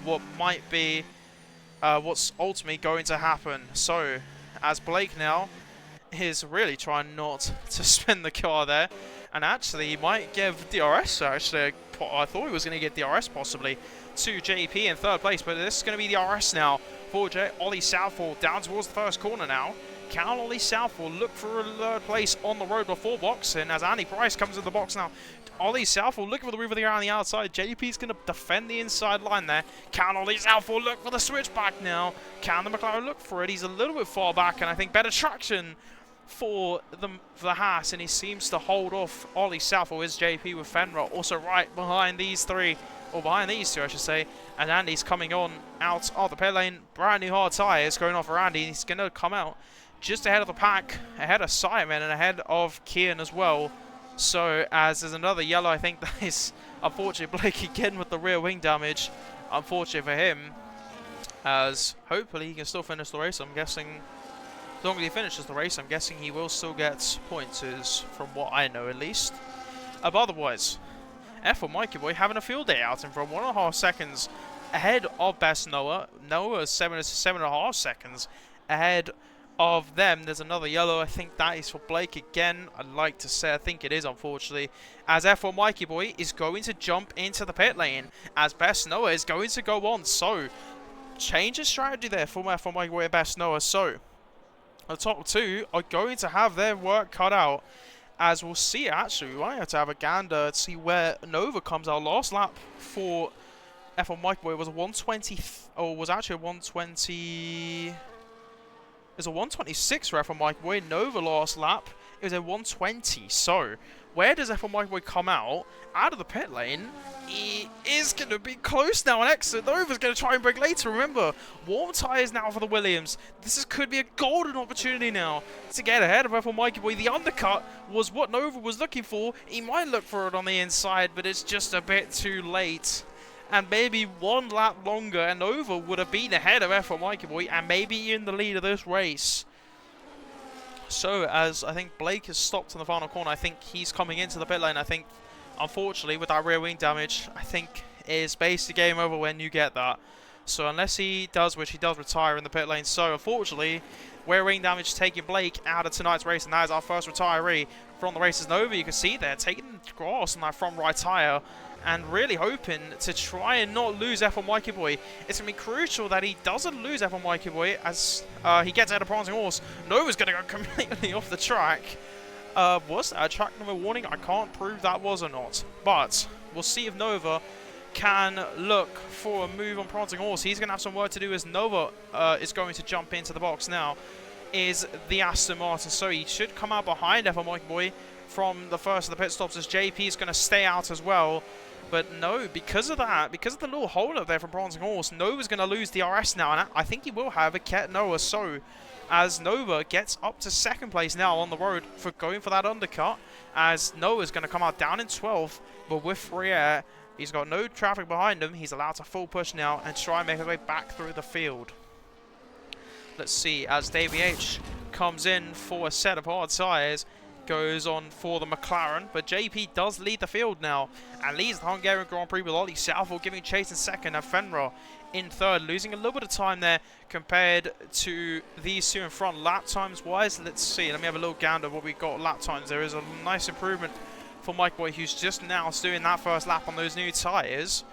what might be what's ultimately going to happen. So as Blake now is really trying not to spin the car there, and actually he might give DRS. Actually, I thought he was going to get DRS possibly to JP in third place, but this is going to be DRS now for Ollie Southall down towards the first corner now. Can Ollie Southall look for a third place on the road before boxing, as Andy Price comes in the box now? Ollie Southall looking for the move of the air on the outside. JP's going to defend the inside line there. Can Ollie Southall look for the switchback now? Can the McLaren look for it? He's a little bit far back, and I think better traction for the Haas, and he seems to hold off Ollie Southall. Is JP with Fenrir also right behind these three, or behind these two I should say, and Andy's coming on out of the pit lane. Brand new hard tyres going off for Andy. He's going to come out just ahead of the pack, ahead of Simon and ahead of Kian as well. So as there's another yellow, I think that is unfortunately Blake again with the rear wing damage. Unfortunate for him, as hopefully he can still finish the race. I'm guessing as long as he finishes the race, I'm guessing he will still get pointers from what I know at least. But otherwise, F1 Mikey Boy having a field day out in front, 1.5 seconds ahead of best Noah. Noah is 7.5 seconds ahead of them. There's another yellow. I think that is for Blake again. I'd like to say I think it is, unfortunately, as F1 Mikey Boy is going to jump into the pit lane, as Best Noah is going to go on. So change of strategy there for F1 Mikey Boy and Best Noah. So the top two are going to have their work cut out, as we'll see. Actually, we might have to have a gander to see where Nova comes out last lap for F1 Mike Boy was a 120, or was actually a 120. It's a 126 for F1 Mike Boy. Nova last lap, it was a 120. So, where does F1 Mike Boy come out of the pit lane? He is going to be close now on exit. Nova's going to try and break later. Remember, warm tyres now for the Williams. Could be a golden opportunity now to get ahead of F1 Mikey Boy. The undercut was what Nova was looking for. He might look for it on the inside, but it's just a bit too late. And maybe one lap longer, and Nova would have been ahead of F1 Mikey Boy, and maybe in the lead of this race. So, as I think Blake has stopped in the final corner, I think he's coming into the pit lane. I think, unfortunately, with that rear wing damage, I think it is basically game over when you get that. So, unless he does, which he does, retire in the pit lane. So, unfortunately, rear wing damage taking Blake out of tonight's race, and that is our first retiree from the race. As Nova, you can see there, taking the grass on that front right tyre, and really hoping to try and not lose F1 Mikey Boy. It's going to be crucial that he doesn't lose F1 Mikey Boy as he gets ahead of Prancing Horse. Nova's going to go completely off the track. Was that a track number warning? I can't prove that was or not. But we'll see if Nova can look for a move on Prancing Horse. He's going to have some work to do as Nova is going to jump into the box now. Is the Aston Martin. So he should come out behind F1 Mikey Boy from the first of the pit stops as JP is going to stay out as well. But no, because of that, because of the little hold up there from Prancing Horse, Nova's going to lose the RS now, and I think he will have a Ket Noah. So, as Nova gets up to second place now on the road for going for that undercut, as Noah's going to come out down in 12th, but with free air, he's got no traffic behind him. He's allowed to full push now and try and make his way back through the field. Let's see, as Davey H comes in for a set of hard tyres, goes on for the McLaren, but JP does lead the field now and leads the Hungarian Grand Prix with Ollie Southall giving chase in second and Fenra in third, losing a little bit of time there compared to these two in front. Lap times wise, let's see, let me have a little gander of what we got lap times. There is a nice improvement for Mike Boy, who's just now doing that first lap on those new tyres.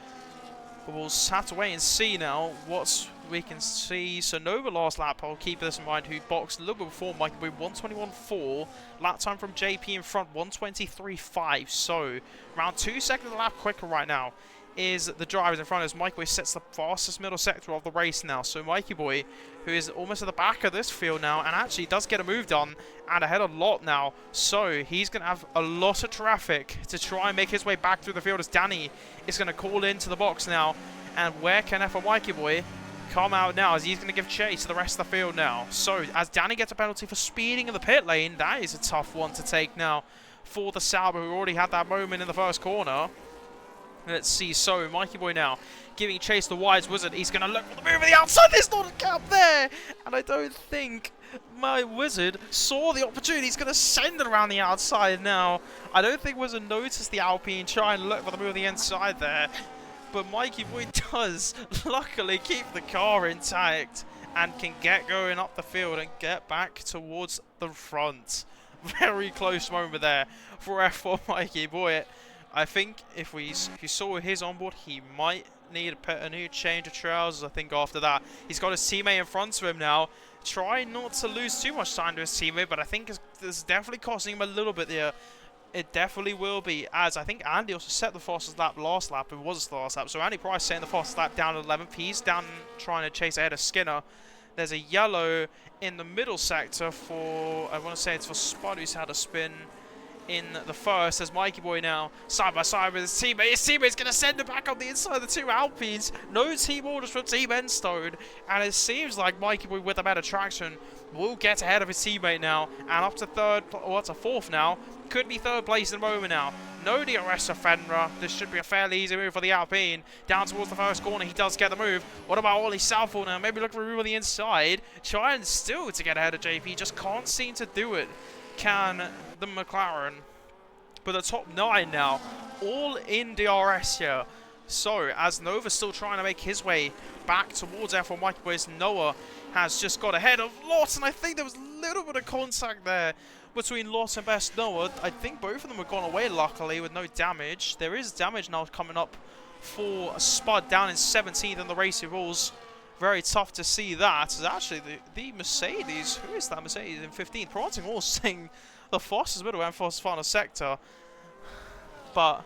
But we'll have to wait and see now what we can see. So Nova last lap, I'll keep this in mind, who boxed a little bit before Mike Boy, 121.4. Lap time from JP in front, 123.5. So around 2 seconds a lap quicker right now is the drivers in front as Mikey Boy sets the fastest middle sector of the race now. So Mikey Boy, who is almost at the back of this field now, and actually does get a move done and ahead a lot now. So he's going to have a lot of traffic to try and make his way back through the field as Danny is going to call into the box now. And where can F1 Mikey Boy come out now as he's going to give chase to the rest of the field now. So as Danny gets a penalty for speeding in the pit lane, that is a tough one to take now for the Sauber, who already had that moment in the first corner. Let's see, so Mikey Boy now giving chase to Wise Wizard. He's going to look for the move on the outside. There's not a gap there. And I don't think my Wizard saw the opportunity. He's going to send it around the outside now. I don't think Wizard noticed the Alpine trying to look for the move on the inside there. But Mikey Boy does luckily keep the car intact and can get going up the field and get back towards the front. Very close moment there for F4 Mikey Boy. I think if you saw his onboard, he might need a new change of trousers. I think after that, he's got his teammate in front of him now. Try not to lose too much time to his teammate, but I think it's definitely costing him a little bit there. It definitely will be, as I think Andy also set the fastest lap last lap. It was the last lap. So Andy Price setting the fastest lap down at 11th. He's down trying to chase ahead of Skinner. There's a yellow in the middle sector for, I want to say it's for Spud, who's had a spin in the first, as Mikey Boy now side by side with his teammate. His teammate's going to send it back on the inside of the two Alpines. No team orders from Team Enstone, and it seems like Mikey Boy with a better traction will get ahead of his teammate now, and up to third, or up to fourth now. Could be third place in the moment now. No DRS of Fenra. This should be a fairly easy move for the Alpine. Down towards the first corner, he does get the move. What about Ollie Southall now? Maybe look for a move on the inside. Trying still to get ahead of JP. Just can't seem to do it. Can the McLaren. But the top 9 now, all in DRS here. So, as Nova's still trying to make his way back towards F1 Mikey Boys, Noah has just got ahead of Lott, and I think there was a little bit of contact there between Lott and Best Noah. I think both of them have gone away, luckily, with no damage. There is damage now coming up for Spud down in 17th in the racing rules. Very tough to see that. It's actually the Mercedes. Who is that Mercedes in 15th? Prancing Horse saying the fastest middle and fastest final sector. But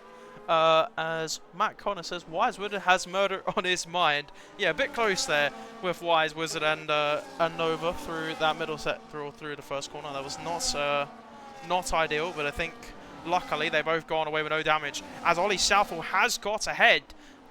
As Matt Connor says, Wise Wizard has murder on his mind. Yeah, a bit close there with Wise Wizard and Nova through that middle set through the first corner. That was not ideal, but I think luckily they both gone away with no damage. As Ollie Southall has got ahead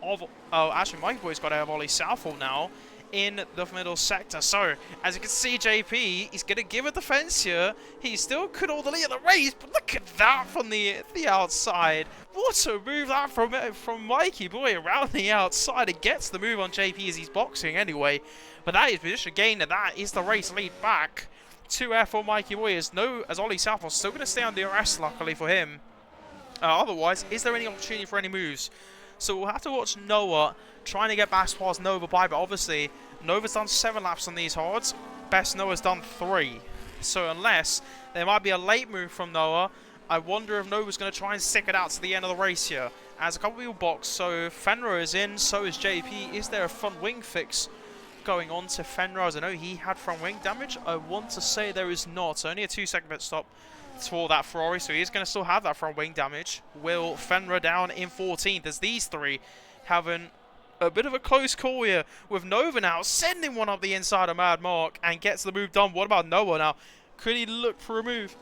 of, oh, actually Mikey Boy's got ahead of Ollie Southall now in the middle sector. So, as you can see, JP, he's going to give a defense here. He still could hold the lead of the race, but look at that from the outside. What a move that from Mikey Boy around the outside. It gets the move on JP as he's boxing anyway. But that is position gain, and that is the race lead back to F4 Mikey Boy. As Ollie Southall's still going to stay on DRS, luckily for him. Otherwise, is there any opportunity for any moves? So we'll have to watch Noah trying to get back past Nova by, but obviously Nova's done 7 laps on these hards. Best Noah's done 3. So unless there might be a late move from Noah, I wonder if Nova's going to try and stick it out to the end of the race here. As a couple of people box, so Fenrir is in, so is JP. Is there a front wing fix going on to Fenrir? As I know he had front wing damage. I want to say there is not. Only a 2-second pit stop for that Ferrari, so he's going to still have that front wing damage. Will Fenrir down in 14th as these three having a bit of a close call here with Nova now sending one up the inside of Mad Mark and gets the move done. What about Noah now? Could he look for a move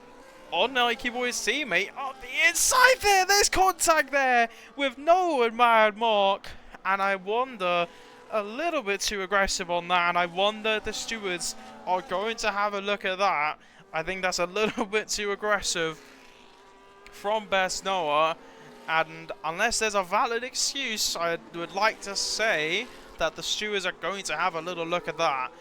on Nike Boy's teammate up the inside there? There's contact there with Noah and Mad Mark, and I wonder, a little bit too aggressive on that, and I wonder if the stewards are going to have a look at that. I think that's a little bit too aggressive from Best Noah, and unless there's a valid excuse, I would like to say that the stewards are going to have a little look at that.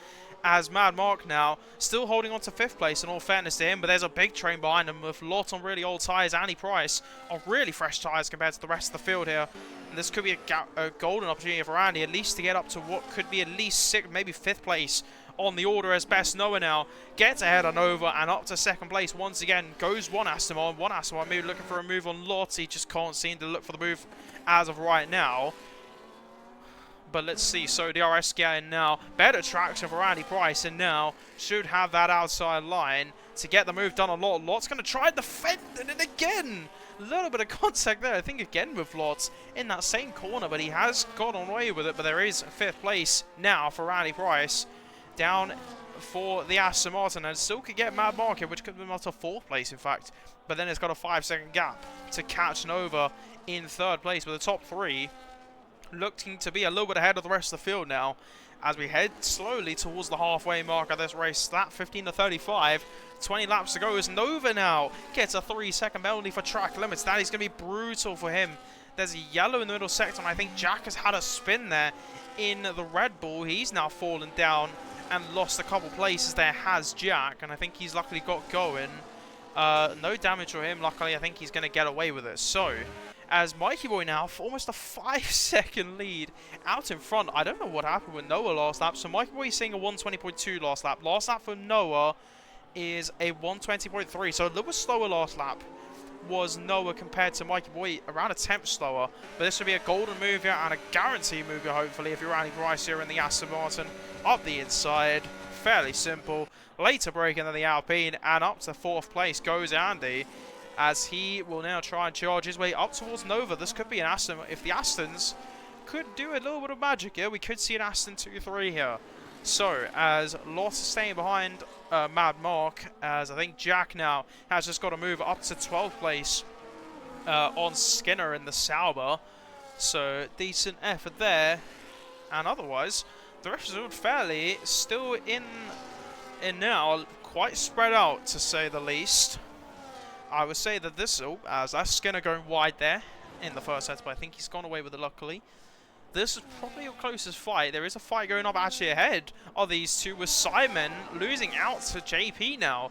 As Mad Mark now still holding on to 5th place, in all fairness to him, but there's a big train behind him with Lot on really old tyres. Andy Price on really fresh tyres compared to the rest of the field here. And this could be a golden opportunity for Andy, at least to get up to what could be at least 6th, maybe 5th place on the order, as Best Noah now gets ahead on Nova and up to 2nd place once again. Goes one Aston Martin maybe looking for a move on Lot. He just can't seem to look for the move as of right now. But let's see, so DRS getting now better traction for Andy Price, and now should have that outside line to get the move done a lot. Lot's going to try and defend it again. A little bit of contact there, I think, again with Lot in that same corner, but he has got away with it. But there is 5th place now for Andy Price, down for the Aston Martin, and still could get Mad Market, which could be up to 4th place, in fact. But then it's got a 5-second gap to catch Nova in 3rd place, with the top 3 looking to be a little bit ahead of the rest of the field now, as we head slowly towards the halfway mark of this race. That 15 to 35, 20 laps to go, as Nova now gets a 3-second penalty for track limits. That is going to be brutal for him. There's a yellow in the middle sector, and I think Jack has had a spin there in the Red Bull. He's now fallen down and lost a couple places there, has Jack, and I think he's luckily got going. No damage for him, luckily. I think he's going to get away with it. So, as Mikey Boy now for almost a 5-second lead out in front. I don't know what happened with Noah last lap. So Mikey Boy is seeing a 120.2 last lap. Last lap for Noah is a 120.3. So a little slower last lap was Noah compared to Mikey Boy, around a 10th slower. But this would be a golden move here and a guarantee move here, hopefully, if you're Andy Price here in the Aston Martin. Up the inside, fairly simple. Later break into the Alpine, and up to 4th place goes Andy, as he will now try and charge his way up towards Nova. This could be an Aston. If the Astons could do a little bit of magic here, we could see an Aston 2-3 here. So, as Lot is staying behind Mad Mark, as I think Jack now has just got to move up to 12th place on Skinner in the Sauber. So, decent effort there. And otherwise, the rest of the field fairly still in now, quite spread out to say the least. I would say that this, as that's Skinner going wide there in the first set, but I think he's gone away with it luckily. This is probably your closest fight. There is a fight going up actually ahead of these two, with Simon losing out to JP now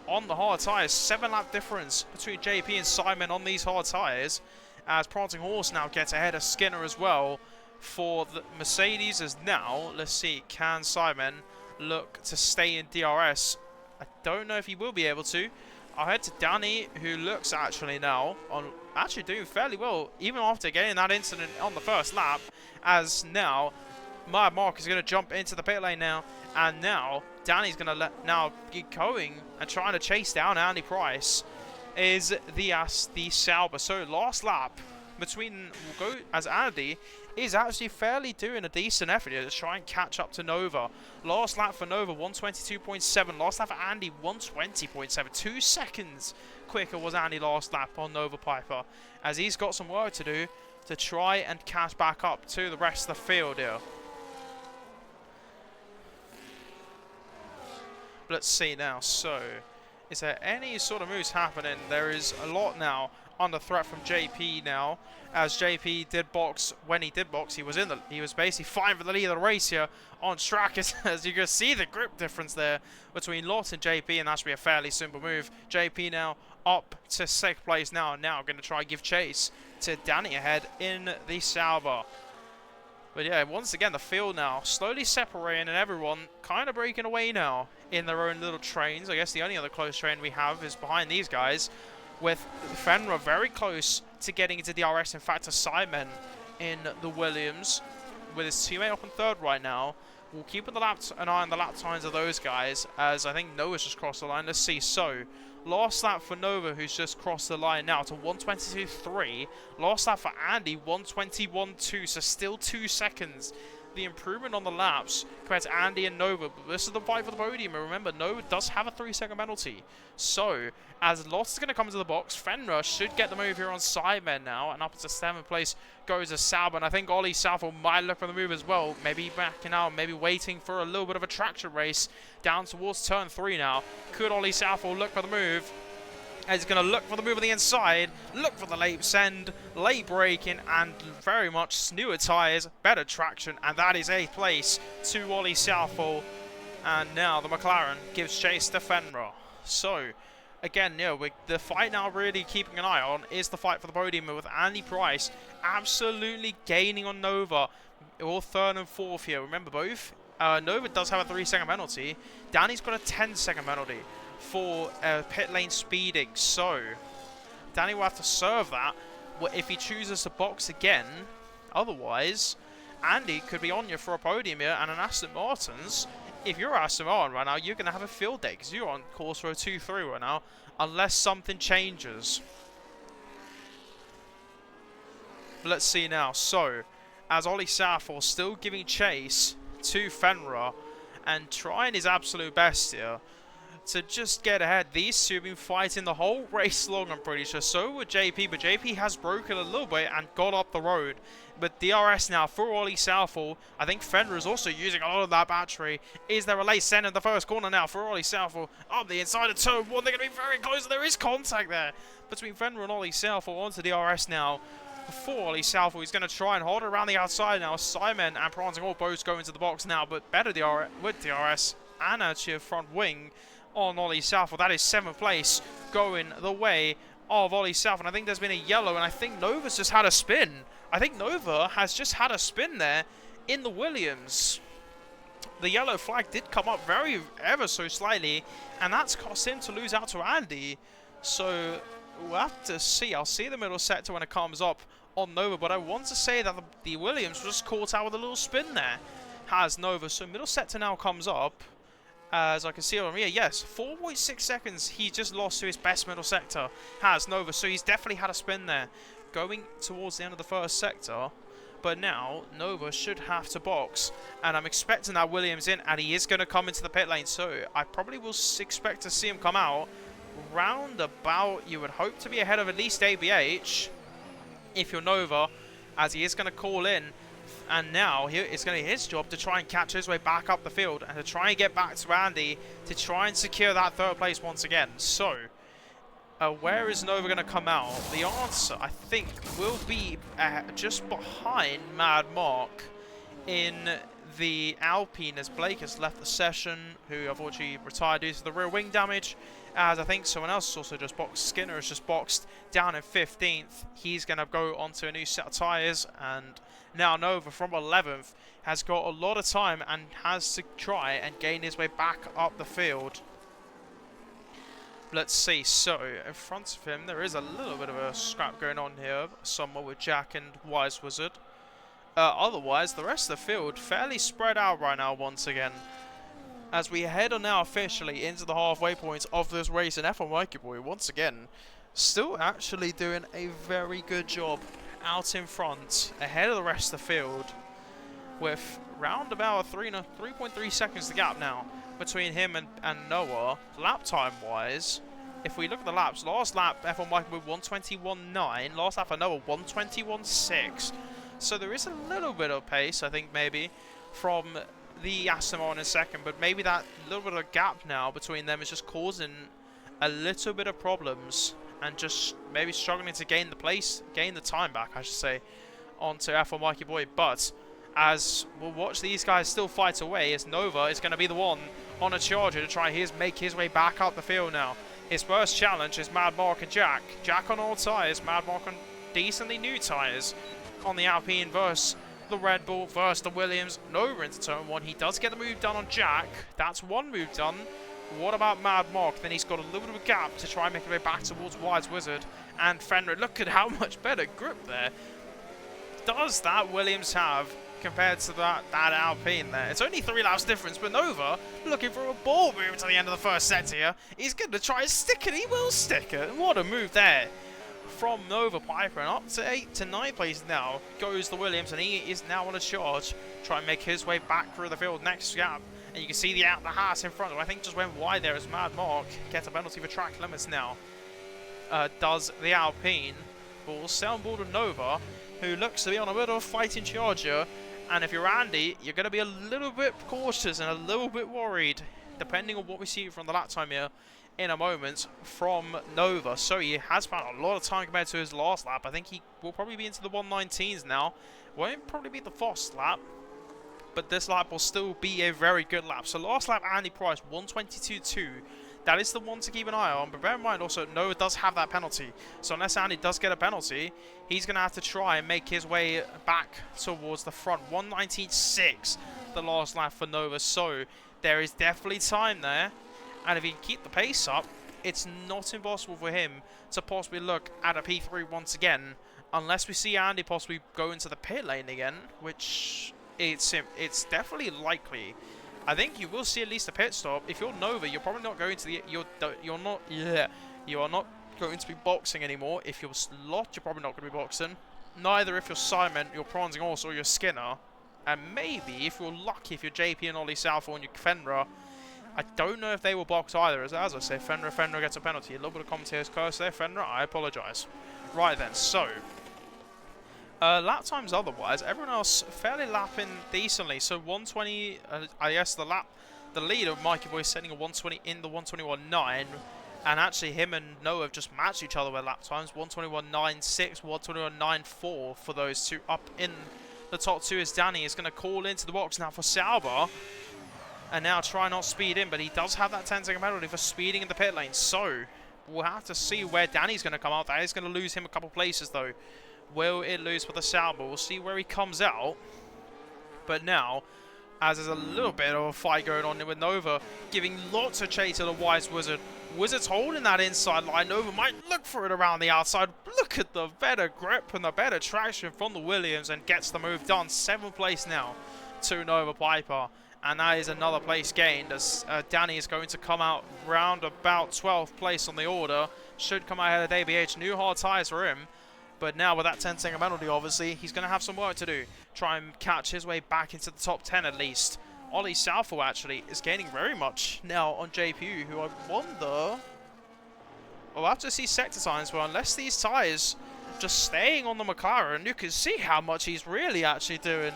on the hard tyres. 7-lap difference between JP and Simon on these hard tyres, as Prancing Horse now gets ahead of Skinner as well for the Mercedes. As now, let's see, can Simon look to stay in DRS? I don't know if he will be able to. I'll head to Danny, who looks actually now on doing fairly well, even after getting that incident on the first lap. As now, Mad Mark is going to jump into the pit lane now, and now Danny's going to now get going and trying to chase down Andy Price. Is the Sauber. So last lap, between, we'll go as Andy is actually fairly doing a decent effort here to try and catch up to Nova. Last lap for Nova, 122.7. Last lap for Andy, 120.7. 2 seconds quicker was Andy last lap on Nova Piper, as he's got some work to do to try and catch back up to the rest of the field here. Let's see now. So, is there any sort of moves happening? There is a lot now under threat from JP now, as JP did box. When he did box, he was basically fine for the lead of the race here on track, as you can see the grip difference there between Lot and JP, and that should be a fairly simple move. JP now up to 6th place now going to try and give chase to Danny ahead in the Sauber. But yeah, once again, the field now slowly separating, and everyone kind of breaking away now in their own little trains. I guess the only other close train we have is behind these guys, with Fenra very close to getting into DRS. In fact, to Simon in the Williams, with his teammate up in 3rd right now. We'll keep an eye on the lap times of those guys, as I think Nova's just crossed the line. Let's see. So, last lap for Nova, who's just crossed the line now to 122.3. Last lap for Andy, 121.2. So still 2 seconds. The improvement on the laps compared to Andy and Nova. But this is the fight for the podium. And remember, Nova does have a 3-second penalty. So, as Lost is going to come into the box, Fenra should get the move here on Sidemen now. And up to 7th place goes to Sauber. And I think Ollie Southall might look for the move as well. Maybe backing out, maybe waiting for a little bit of a traction race down towards turn 3 now. Could Ollie Southall look for the move? And he's going to look for the move on the inside, look for the late send, late braking, and very much newer tyres, better traction, and that is 8th place to Ollie Southall. And now the McLaren gives chase to Fenra. So, again, the fight now really keeping an eye on is the fight for the podium, with Andy Price absolutely gaining on Nova, all 3rd and 4th here. Remember both? Nova does have a 3-second penalty. Danny's got a 10-second penalty for pit lane speeding, so Danny will have to serve that if he chooses to box again. Otherwise, Andy could be on you for a podium here, and an Aston Martin's. If you're Aston Martin right now, you're going to have a field day, because you're on course for a 2-3 right now, unless something changes. But let's see now. So, as Ollie Southall still giving chase to Fenra and trying his absolute best here to just get ahead. These two have been fighting the whole race long, I'm pretty sure. So would JP, but JP has broken a little bit and got up the road. But DRS now for Ollie Southall. I think Fender is also using a lot of that battery. Is there a late send in the first corner now for Ollie Southall? Up the inside of turn 1. They're going to be very close. There is contact there between Fender and Ollie Southall. Onto DRS now. For Ollie Southall, he's going to try and hold it around the outside now. Simon and Prancing all both go into the box now, but better DRS with DRS and actually a front wing on Ollie Southall. That is 7th place going the way of Ollie Southall. And I think there's been a yellow, and I think Nova's just had a spin. I think Nova has just had a spin there in the Williams. The yellow flag did come up ever so slightly, and that's cost him to lose out to Andy. So we'll have to see. I'll see the middle sector when it comes up on Nova, but I want to say that the Williams was caught out with a little spin there. Has Nova. So middle sector now comes up. As I can see on here, yes, 4.6 seconds he just lost to his best middle sector. Has Nova, so he's definitely had a spin there. Going towards the end of the first sector. But now, Nova should have to box. And I'm expecting that Williams in, and he is going to come into the pit lane. So I probably will expect to see him come out round about, you would hope to be ahead of at least ABH, if you're Nova, as he is going to call in. And now it's going to be his job to try and catch his way back up the field and to try and get back to Andy to try and secure that 3rd place once again. So, where is Nova going to come out? The answer, I think, will be just behind Mad Mark in the Alpine, as Blake has left the session, who unfortunately retired due to the rear wing damage. As I think someone else has also just boxed. Skinner has just boxed down in 15th. He's going to go onto a new set of tyres, and now Nova from 11th has got a lot of time and has to try and gain his way back up the field. Let's see. So in front of him there is a little bit of a scrap going on here, somewhere with Jack and Wise Wizard. Otherwise, the rest of the field fairly spread out right now once again, as we head on now officially into the halfway point of this race. And F1 Mikey Boy once again still actually doing a very good job out in front, ahead of the rest of the field, with round about 3.3 seconds to gap now between him and Noah. Lap time wise, if we look at the laps, last lap F1 Michael with 121.9, last lap for Noah 121.6. So there is a little bit of pace, I think, maybe from the Aston Martin in second, but maybe that little bit of gap now between them is just causing a little bit of problems and just maybe struggling to gain the time back, I should say, onto F1 Mikey Boy. But as we'll watch these guys still fight away, as Nova is going to be the one on a charger to try make his way back up the field now. His first challenge is Mad Mark and Jack. Jack on old tyres, Mad Mark on decently new tyres on the Alpine versus the Red Bull versus the Williams. Nova into turn 1. He does get the move done on Jack. That's one move done. What about Mad Mark? Then he's got a little bit of a gap to try and make his way back towards Wise Wizard and Fenrir. Look at how much better grip there does that Williams have compared to that Alpine there. It's only 3 laps difference, but Nova looking for a ball move to the end of the first set here. He's going to try and stick it. He will stick it. What a move there from Nova Piper. And up to 8th to 9th place now goes the Williams, and he is now on a charge. Try and make his way back through the field next gap. And you can see the Haas in front of him. I think just went wide there as Mad Mark gets a penalty for track limits now. Does the Alpine. Ball still on board with Nova, who looks to be on a bit of a fighting charge here. And if you're Andy, you're going to be a little bit cautious and a little bit worried, depending on what we see from the lap time here in a moment from Nova. So he has found a lot of time compared to his last lap. I think he will probably be into the 119s now. Won't probably be the first lap, but this lap will still be a very good lap. So last lap, Andy Price, 122.2. That is the one to keep an eye on. But bear in mind also, Noah does have that penalty. So unless Andy does get a penalty, he's going to have to try and make his way back towards the front. 119.6, the last lap for Nova. So there is definitely time there. And if he can keep the pace up, it's not impossible for him to possibly look at a P3 once again. Unless we see Andy possibly go into the pit lane again, which it's definitely likely. I think you will see at least a pit stop. If you're Nova, you're probably not going to the you are not going to be boxing anymore. If you're Slot, you're probably not going to be boxing. Neither if you're Simon, you're Pronzing also, or you're Skinner. And maybe if you're lucky, if you're JP and Ollie Southall and you're Fenrir, I don't know if they will box either. As I say, Fenrir gets a penalty. A little bit of commentator's curse there, Fenrir. I apologise. Right then, so lap times otherwise, everyone else fairly lapping decently. So 120, I guess the lead of Mikey Boy setting a 120 in the 121.9, and actually him and Noah have just matched each other with lap times. 121.96, 121.94 for those two. Up in the top two is Danny. Is going to call into the box now for Sauber, and now try not speed in, but he does have that 10-second penalty for speeding in the pit lane. So we'll have to see where Danny's going to come out. That is going to lose him a couple places though. Will it lose for the Sauber? We'll see where he comes out. But now, as there's a little bit of a fight going on with Nova, giving lots of chase to the Wise Wizard. Wizard's holding that inside line. Nova might look for it around the outside. Look at the better grip and the better traction from the Williams, and gets the move done. 7th place now to Nova Piper. And that is another place gained, as Danny is going to come out round about 12th place on the order. Should come out ahead of ABH. New hard tyres for him. But now with that 10-second penalty, obviously, he's going to have some work to do. Try and catch his way back into the top 10 at least. Ollie Southall, actually, is gaining very much now on JPU, who I wonder... We'll have to see sector times, but unless these tyres just staying on the McLaren, you can see how much he's really actually doing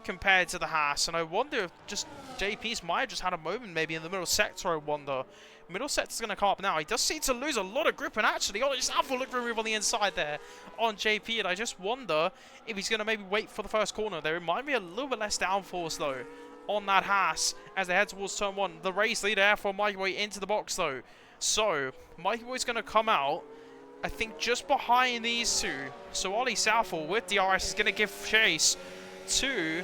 compared to the Haas. And I wonder if just JP's might have just had a moment maybe in the middle sector, I wonder. Middle sector's going to come up now. He does seem to lose a lot of grip, and actually, Ollie Southall looked for a move on the inside there on JP, and I just wonder if he's going to maybe wait for the first corner. There might be a little bit less downforce, though, on that Haas as they head towards turn 1. The race leader there for Mikey Boy into the box, though. So, Mikey Boy's going to come out, I think, just behind these two. So, Ollie Southall with DRS is going to give chase to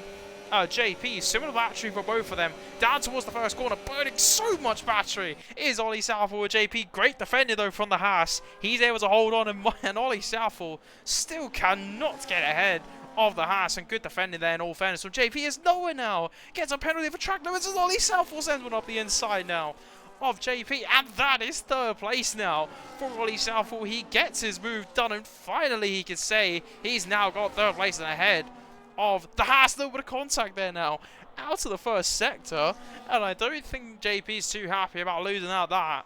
JP. Similar battery for both of them. Down towards the first corner, burning so much battery is Ollie Southall with JP. Great defending though from the Haas. He's able to hold on, and Ollie Southall still cannot get ahead of the Haas, and good defending there in all fairness. So JP is nowhere now. Gets a penalty for track limits as Ollie Southall sends one up the inside now of JP, and that is third place now for Ollie Southall. He gets his move done, and finally he can say he's now got third place and ahead of the Haas. A little bit of contact there now out of the first sector, and I don't think JP's too happy about losing out that.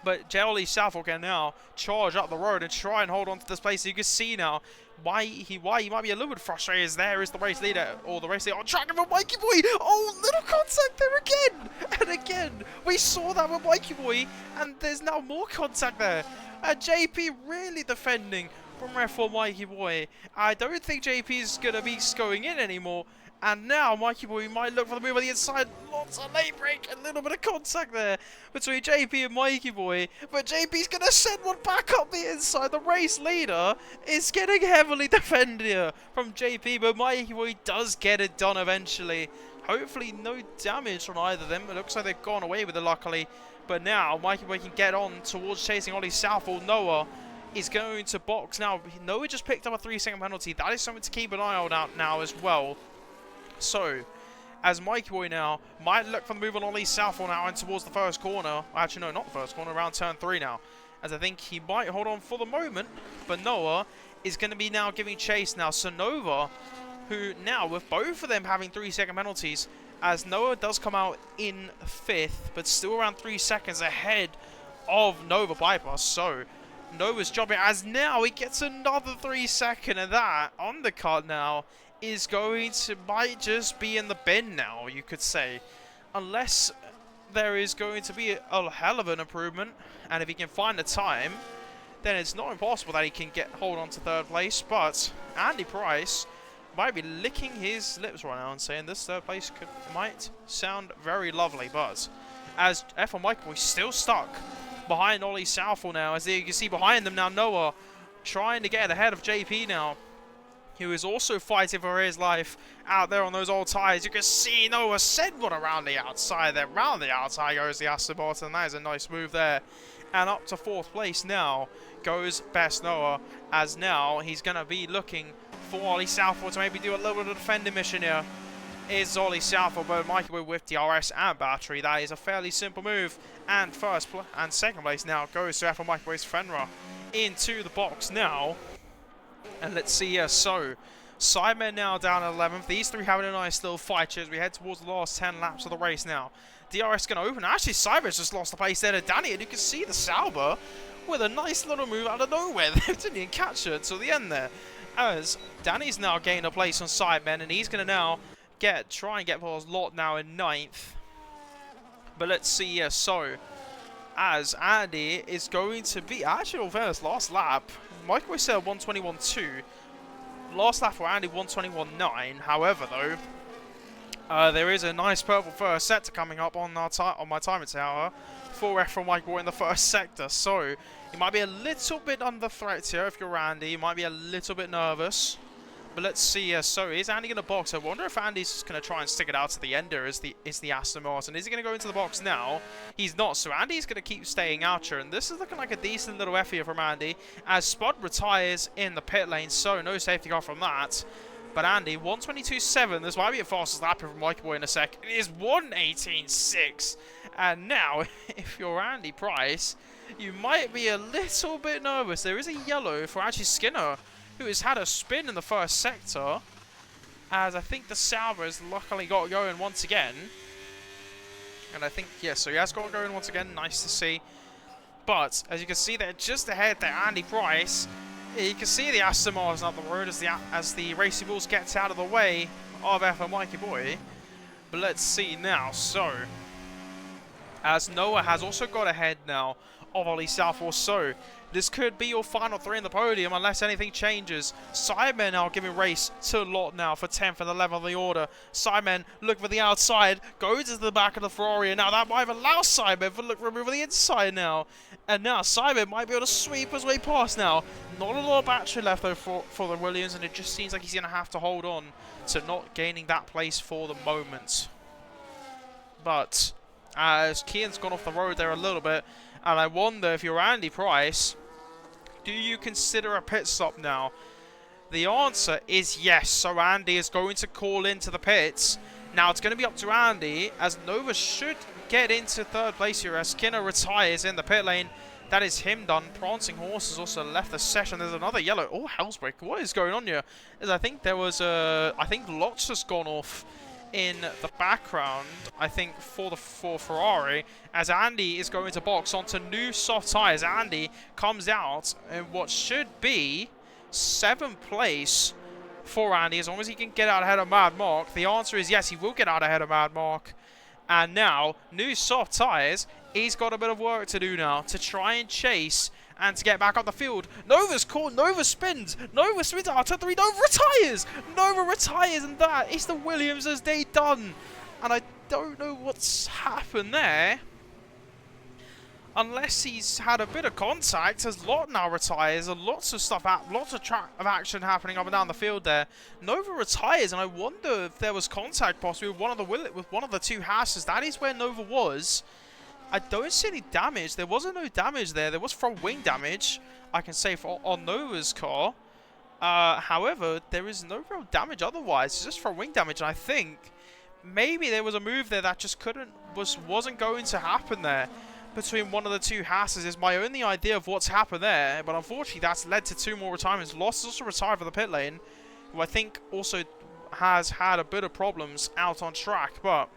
But Ollie Southall can now charge up the road and try and hold on to this place. So you can see now why he might be a little bit frustrated. Is there is the race leader, or the race leader on track with Mikey Boy. Oh, little contact there again. And again, we saw that with Mikey Boy, and there's now more contact there. And JP really defending from ref for Mikey Boy. I don't think JP is going to be going in anymore. And now Mikey Boy might look for the move on the inside. Lots of late break, a little bit of contact there between JP and Mikey Boy. But JP's going to send one back up the inside. The race leader is getting heavily defended here from JP, but Mikey Boy does get it done eventually. Hopefully no damage from either of them. It looks like they've gone away with it luckily. But now Mikey Boy can get on towards chasing Ollie Southall. Noah is going to box. Now, Noah just picked up a 3-second penalty. That is something to keep an eye on out now as well. So, as Mikey Boy now might look for the move on Ollie Southall now and towards the first corner. Actually, no, not the first corner, around turn 3 now. As I think he might hold on for the moment. But Noah is going to be now giving chase now. So Nova, who now, with both of them having 3-second penalties, as Noah does come out in 5th, but still around 3 seconds ahead of Nova Bypass. So, Nova's jumping as now he gets another 3-second, and that undercut now is going to might just be in the bin now, you could say, unless there is going to be a hell of an improvement, and if he can find the time, then it's not impossible that he can hold on to third place. But Andy Price might be licking his lips right now and saying this third place might sound very lovely. But as F1 Michael is still stuck behind Ollie Southall now, as you can see behind them now, Noah trying to get ahead of JP now, who is also fighting for his life out there on those old tyres. You can see Noah send one around the outside there. Round the outside goes the Aston Martin. That is a nice move there. And up to 4th place now goes Best Noah, as now he's going to be looking for Ollie Southall to maybe do a little bit of defending mission here. Is Ollie Southall, but Michael with DRS and battery. That is a fairly simple move. And 2nd place now goes to F1 Microwave Fenra into the box now. And let's see here, so Sidemen now down 11th. These three having a nice little fight as we head towards the last 10 laps of the race now. DRS going to open. Actually, Sidemen's just lost the place there to Danny, and you can see the Sauber with a nice little move out of nowhere. They didn't even catch it until the end there. As Danny's now gained a place on Sidemen, and he's going to now try and get Paul's lot now in 9th. But let's see here, so as Andy is going to be, actually, first last lap, Michael said 121.2. Last lap for Andy 121.9. However, though, there is a nice purple first sector coming up on my timing tower for F1 Michael in the first sector. So you might be a little bit under threat here if you're Andy. You might be a little bit nervous. But let's see. So is Andy going to box? I wonder if Andy's going to try and stick it out to the ender. Is the Aston Martin? Is he going to go into the box now? He's not. So Andy's going to keep staying out here. And this is looking like a decent little F here from Andy. As Spud retires in the pit lane. So no safety car from that. But Andy, 122.7. This might be a fastest lap from Mikey Boy in a sec. It is 118.6. And now, if you're Andy Price, you might be a little bit nervous. There is a yellow for actually Skinner, who has had a spin in the first sector, as I think the Sauber has luckily got going once again. And I think, yeah, so he has got going once again. Nice to see. But, as you can see there, just ahead there, Andy Price, you can see the Aston Martin up the road as the Racing Bulls gets out of the way of F1 Mikey Boy. But let's see now. So, as Noah has also got ahead now of Ollie Southall, so this could be your final 3 in the podium unless anything changes. Sidemen now giving race to Lot now for 10th and 11th of the order. Sidemen look for the outside, goes to the back of the Ferrari, and now that might allow Sidemen to look for the inside now. And now Sidemen might be able to sweep his way past now. Not a lot of battery left though for the Williams, and it just seems like he's going to have to hold on to not gaining that place for the moment. But as Kian's gone off the road there a little bit, and I wonder if you're Andy Price, do you consider a pit stop now? The answer is yes. So Andy is going to call into the pits. Now it's going to be up to Andy, as Nova should get into third place here as Skinner retires in the pit lane. That is him done. Prancing Horse has also left the session. There's another yellow. Oh, Hellsbreak. What is going on here? I think there was I think lots has gone off in the background, I think, for Ferrari, as Andy is going to box onto new soft tyres. Andy comes out in what should be 7th place for Andy, as long as he can get out ahead of Mad Mark. The answer is yes, he will get out ahead of Mad Mark. And now, new soft tyres. He's got a bit of work to do now to try and chase and to get back on the field. Nova's caught. Nova spins. Nova spins out to 3. Nova retires. Nova retires, and that is the Williams' day done. And I don't know what's happened there. Unless he's had a bit of contact, as Lot now retires, and lots of stuff, lots of action happening up and down the field there. Nova retires, and I wonder if there was contact possibly with one of the two Hasses. That is where Nova was. I don't see any damage. There wasn't no damage there. There was front wing damage, I can say, on Nova's car. However, there is no real damage otherwise. It's just front wing damage, and I think maybe there was a move there that just wasn't going to happen there between one of the two Hasses. Is my only idea of what's happened there, but unfortunately that's led to 2 more retirements. Lost also retired for the pit lane, who I think also has had a bit of problems out on track, but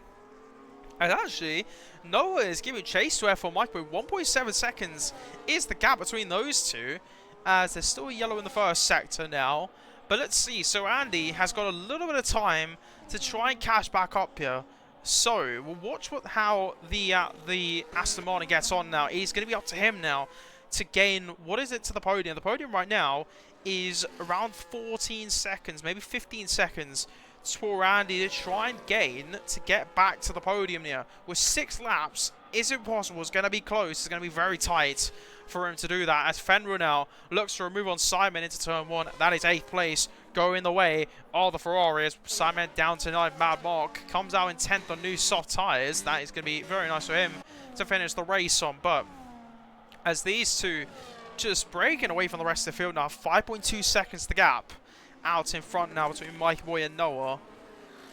and actually Noah is giving chase to F1 Mike, but 1.7 seconds is the gap between those two, as there's still a yellow in the first sector now. But let's see, so Andy has got a little bit of time to try and catch back up here. So we'll watch how the Aston Martin gets on now. It's going to be up to him now to gain, what is it, to the podium. The podium right now is around 14 seconds, maybe 15 seconds for Andy to try and gain to get back to the podium here. With 6 laps, is it possible? It's going to be close. It's going to be very tight for him to do that, as Fenrir now looks to remove on Simon into turn 1. That is 8th place, going the way of the Ferrari, as Simon down to 9th. Mad Mark comes out in 10th on new soft tyres. That is going to be very nice for him to finish the race on. But as these two just breaking away from the rest of the field now, 5.2 seconds the gap out in front now between Mike Boy and Noah.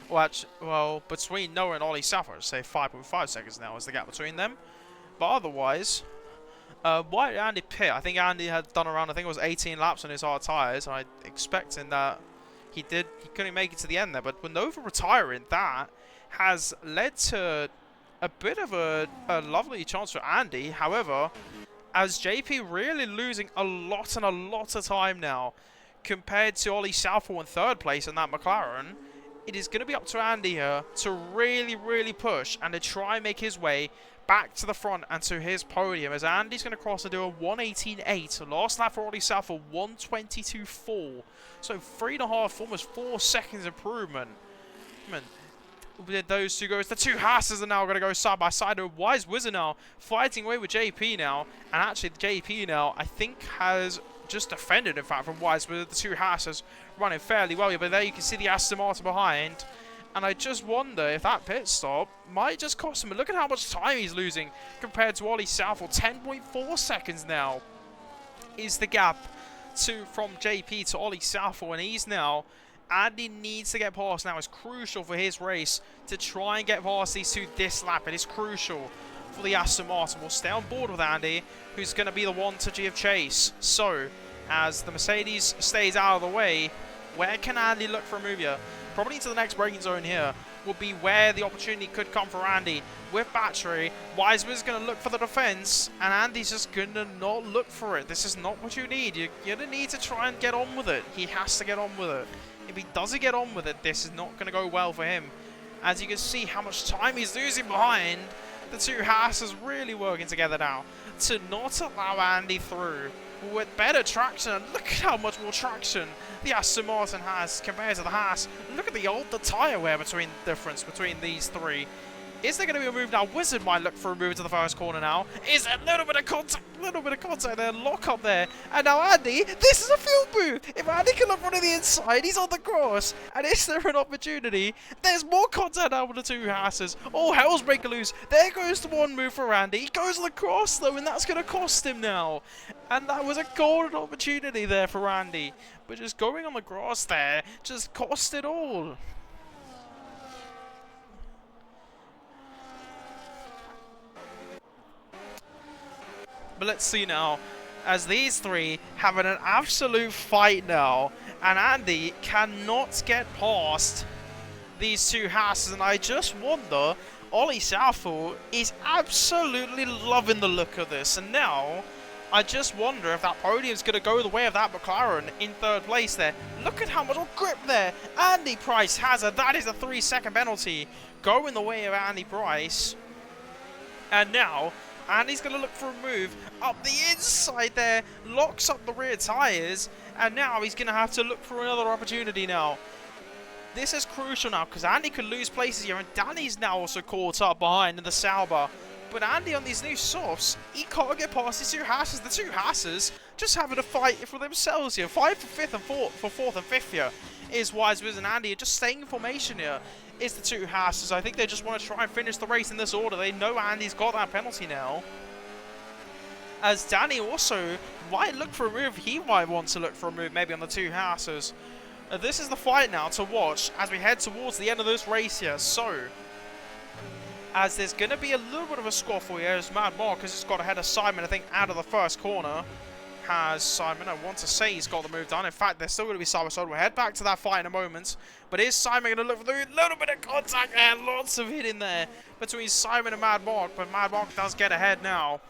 Well, between Noah and Ollie Safford, say 5.5 seconds now is the gap between them. But otherwise, why did Andy pit? I think Andy had done around, I think it was 18 laps on his hard tyres. I'm expecting that he couldn't make it to the end there. But with Nova retiring, that has led to a bit of a lovely chance for Andy. However, as JP really losing a lot of time now compared to Ollie Southall in 3rd place in that McLaren, it is going to be up to Andy here to really push and to try and make his way back to the front and to his podium, as Andy's going to cross and do a 1:18.8. Last lap for Ollie Southall, 1:22.4. So 3.5, almost 4 seconds improvement. Did those two go? The two Hasses are now going to go side by side. Wise Wizard now fighting away with JP now, and actually JP now I think has just defended, in fact, from Wise Wizard. The two Hasses running fairly well here, but there you can see the Aston Martin behind. And I just wonder if that pit stop might just cost him. Look at how much time he's losing compared to Ollie Southall. 10.4 seconds now is the gap from JP to Ollie Southall, and he's now, Andy needs to get past now. It's crucial for his race to try and get past these two this lap. It is crucial for the Aston Martin. We'll stay on board with Andy, who's going to be the one to give chase. So, as the Mercedes stays out of the way, where can Andy look for a move here? Probably into the next braking zone here will be where the opportunity could come for Andy. With battery, Wiseman's going to look for the defense, and Andy's just going to not look for it. This is not what you need. You're going to need to try and get on with it. He has to get on with it. If he doesn't get on with it, this is not going to go well for him. As you can see how much time he's losing behind, the two Hasses really working together now to not allow Andy through. With better traction, look at how much more traction the Aston Martin has compared to the Haas. Look at the tyre wear difference between these three. Is there going to be a move now? Wizard might look for a move into the first corner now. Is a little bit of contact there, lock up there. And now Andy, this is a field booth. If Andy can look from the inside, he's on the cross. And is there an opportunity? There's more contact now with the two Hasses. Oh, hell's breaking loose. There goes the one move for Andy. He goes on the cross though, and that's going to cost him now. And that was a golden opportunity there for Andy. But just going on the grass there just cost it all. But let's see now, as these three having an absolute fight now, and Andy cannot get past these two Haas, and I just wonder, Ollie Southall is absolutely loving the look of this, and now I just wonder if that podium's going to go the way of that McLaren in third place there. Look at how much grip there Andy Price has, and that is a 3-second penalty going the way of Andy Price. And now Andy's going to look for a move up the inside there, locks up the rear tyres, and now he's going to have to look for another opportunity now. This is crucial now because Andy could lose places here, and Danny's now also caught up behind in the Sauber. But Andy on these new softs, he can't get past these two Haas's. The two Haas's just having a fight for themselves here. 5 for 5th and 4th and 5th here is Wise Wiz and Andy. Just staying in formation here is the two Haas's. I think they just want to try and finish the race in this order. They know Andy's got that penalty now. As Danny also might look for a move. He might want to look for a move maybe on the two Haas's. This is the fight now to watch as we head towards the end of this race here. So, as there's going to be a little bit of a squaffle here as Mad Marcus has got ahead of Simon, I think, out of the first corner. Has Simon, I want to say he's got the move done. In fact, they're still going to be side by side. We'll head back to that fight in a moment. But is Simon going to look for a little bit of contact there? Lots of hitting there between Simon and Mad Mark. But Mad Mark does get ahead now.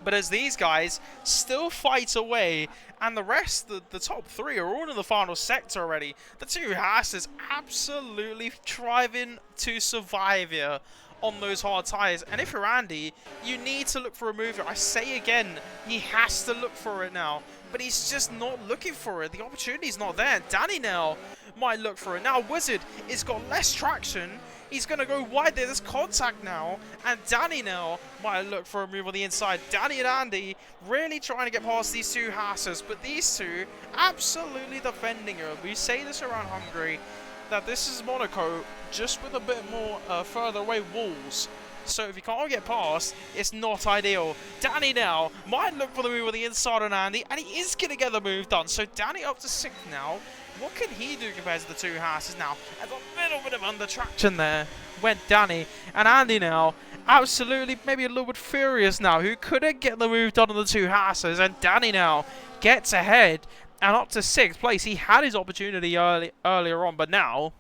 But as these guys still fight away, and the rest, the top three, are all in the final sector already. The two Haas's absolutely striving to survive here on those hard tyres. And if you're Andy, you need to look for a move. I say again, he has to look for it now. But he's just not looking for it. The opportunity's not there. Danny now might look for it. Now Wizard has got less traction. He's going to go wide there. There's contact now. And Danny now might look for a move on the inside. Danny and Andy really trying to get past these two Haas's. But these two absolutely defending her. We say this around Hungary, that this is Monaco just with a bit more further away walls. So if you can't get past, it's not ideal. Danny now might look for the move on the inside on Andy. And he is going to get the move done. So Danny up to 6th now. What can he do compared to the two Haas's now? There's a little bit of under traction there. Went Danny. And Andy now absolutely maybe a little bit furious now. Who couldn't get the move done on the two Haas's. And Danny now gets ahead and up to 6th place. He had his opportunity earlier on. But now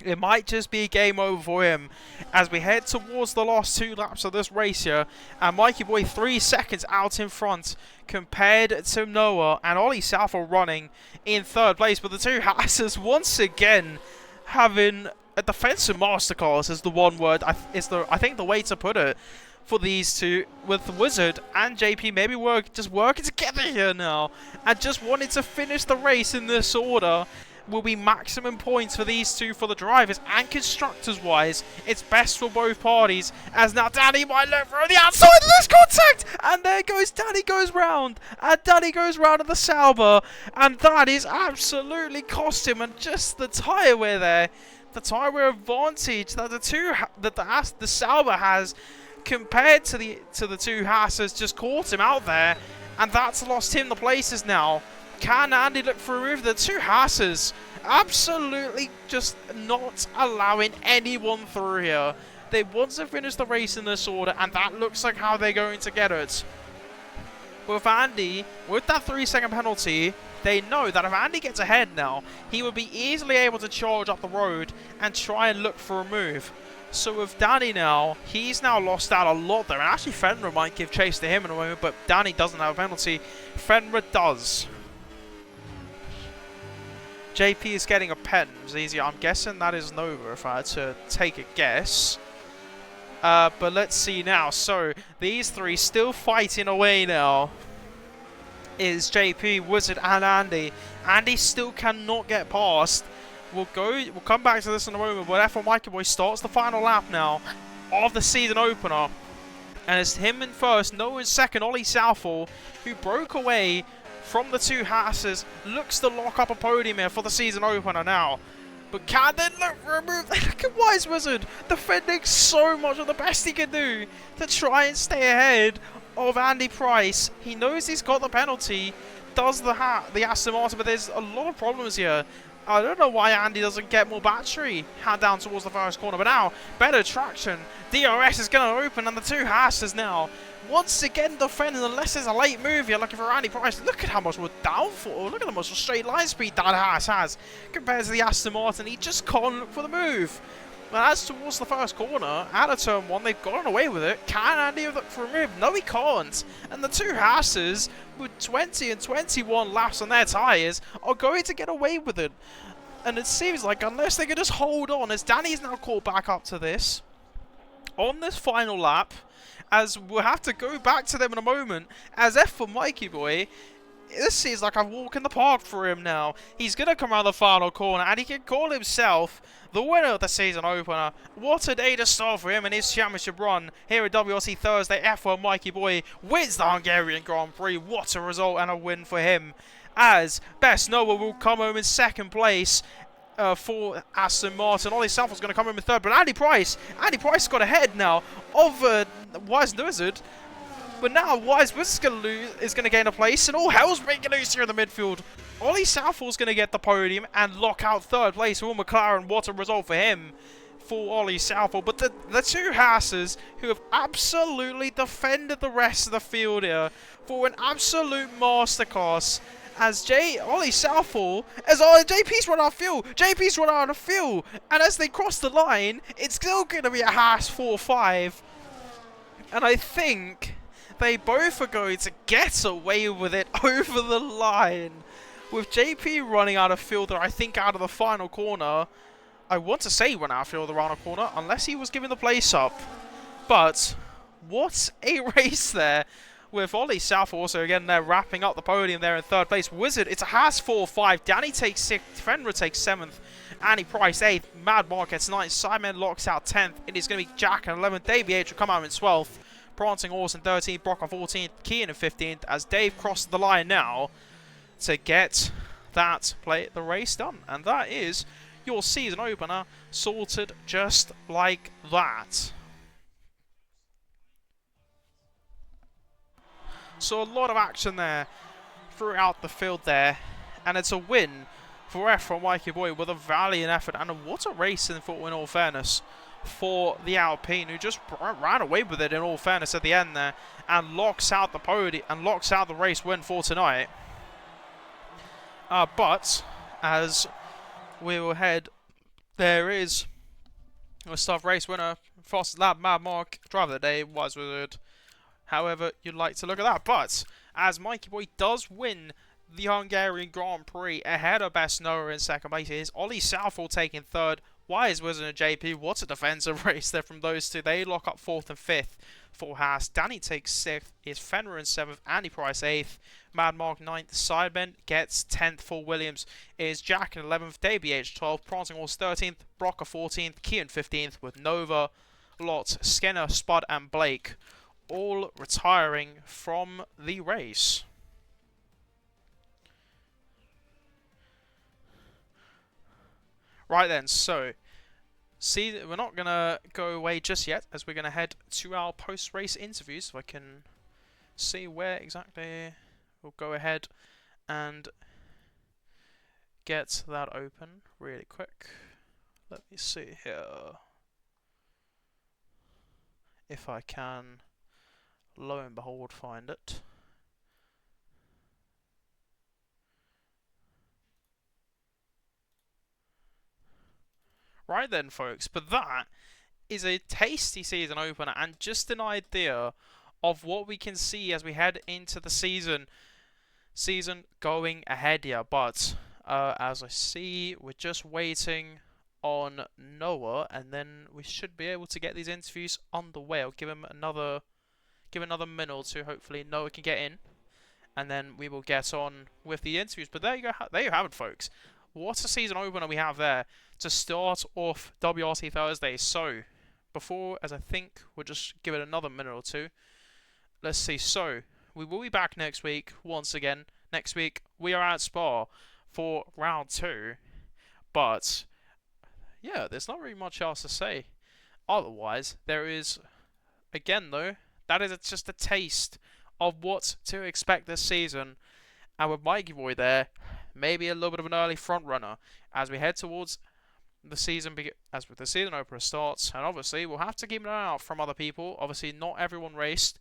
it might just be game over for him as we head towards the last 2 laps of this race here. And Mikey Boy 3 seconds out in front compared to Noah, and Ollie Southall running in 3rd place. But the two Haas's once again having a defensive masterclass is the one word, I think the way to put it for these two, with Wizard and JP maybe just working together here now and just wanting to finish the race in this order. Will be maximum points for these two, for the drivers and constructors wise. It's best for both parties, as now Danny might look for the outside of this contact, and there goes Danny, goes round, and Danny goes round of the Sauber, and that is absolutely cost him. And just the tyre wear there, the tyre wear advantage that the Sauber has compared to the two Haas's just caught him out there, and that's lost him the places now. Can Andy look for a move? The two Haas's absolutely just not allowing anyone through here. They want to finish the race in this order, and that looks like how they're going to get it. With Andy, with that 3-second penalty, they know that if Andy gets ahead now, he will be easily able to charge up the road and try and look for a move. So with Danny now, he's now lost out a lot there. And actually Fenrir might give chase to him in a moment, but Danny doesn't have a penalty. Fenrir does. JP is getting a pen. It's easy. I'm guessing that is Nova if I had to take a guess. But let's see now. So these three still fighting away now. Is JP, Wizard and Andy. Andy still cannot get past. We'll come back to this in a moment. But F1 Mikey Boy starts the final lap now of the season opener. And it's him in first, Noah in second, Ollie Southall, who broke away from the two Haas's, looks to lock up a podium here for the season opener now. But can they look for a move? Look at Wise Wizard defending so much of the best he can do to try and stay ahead of Andy Price. He knows he's got the penalty, does the Aston Martin, but there's a lot of problems here. I don't know why Andy doesn't get more battery down towards the first corner, but now better traction. DRS is going to open, and the two Haas's now once again defending, unless there's a late move here looking for Andy Price. Look at how much more downforce, look at how much straight line speed that Haas has compared to the Aston Martin. He just can't look for the move. But as towards the first corner, out of turn 1, they've gotten away with it. Can Andy look for a move? No, he can't. And the two Haas's, with 20 and 21 laps on their tyres, are going to get away with it. And it seems like unless they can just hold on, as Danny's now caught back up to this, on this final lap, as we'll have to go back to them in a moment, as F for Mikey Boy, this seems like a walk in the park for him now. He's going to come around the final corner, and he can call himself the winner of the season opener. What a day to start for him in his championship run here at WRC Thursday. F1 Mikey Boy wins the Hungarian Grand Prix. What a result and a win for him. As Best Noah will come home in second place for Aston Martin. Ollie Southall's going to come home in third, but Andy Price got ahead now of Wise Wizard. But now Wise Wizard is going to gain a place, and all hell's breaking loose here in the midfield. Ollie Southall's going to get the podium and lock out third place for McLaren. What a result for him, for Ollie Southall. But the two Haas's, who have absolutely defended the rest of the field here for an absolute masterclass. As Ollie Southall, JP's run out of fuel. JP's run out of fuel. And as they cross the line, it's still going to be a Haas 4-5. And I think they both are going to get away with it over the line. With JP running out of fuel there, I think out of the final corner. I want to say he went out of fuel the final corner, unless he was giving the place up. But what a race there. With Ollie Southall also again there wrapping up the podium there in third place. Wizard, it's a Haas 4-5. Danny takes 6th. Fenrir takes 7th. Andy Price 8th. Mad Mark gets 9th. Simon locks out 10th. It is going to be Jack in 11th. Davey H will come out in 12th. Prancing Horse in 13th. Brock on 14th. Kean in 15th. As Dave crosses the line now to get the race done. And that is your season opener sorted just like that. So a lot of action there throughout the field there, and it's a win for F1 Mikey Boy with a valiant effort, and what a race in all fairness for the Alpine, who just ran away with it in all fairness at the end there, and locks out the podium and locks out the race win for tonight. But as we will head, there is a staff race winner, fastest lap, Mad Mark, driver of the day, Wise Wizard. However you'd like to look at that. But as Mikey Boy does win the Hungarian Grand Prix ahead of Best Noah in second place, it is Ollie Southall taking third. Wise Wizard and JP, what a defensive race there from those two. They lock up 4th and 5th for Haas. Danny takes 6th. Is Fenrir in 7th. Andy Price 8th. Mad Mark 9th. Sidemen gets 10th for Williams. It is Jack in 11th. Davey H 12th. Prancing Horse 13th. Brocker 14th. Kean 15th with Nova, Lot, Skinner, Spud and Blake all retiring from the race. Right then, so we're not going to go away just yet, as we're going to head to our post-race interviews, so I can see where exactly we'll go ahead and get that open really quick. Let me see here if I can, lo and behold, find it. Right then, folks, but that is a tasty season opener and just an idea of what we can see as we head into the season going ahead here. But as I see, we're just waiting on Noah, and then we should be able to get these interviews underway. I'll give him another minute or two. Hopefully Noah can get in, and then we will get on with the interviews. But there you go. There you have it, folks. What a season opener we have there to start off WRC Thursday. So, as I think we'll just give it another minute or two. Let's see. So, we will be back next week once again. Next week, we are at Spa for round 2. But, yeah, there's not really much else to say. Otherwise, there is, again though, that is just a taste of what to expect this season. And with Mikey Boy there, maybe a little bit of an early front runner as we head towards the season, as the season opener starts. And obviously, we'll have to keep an eye out from other people. Obviously, not everyone raced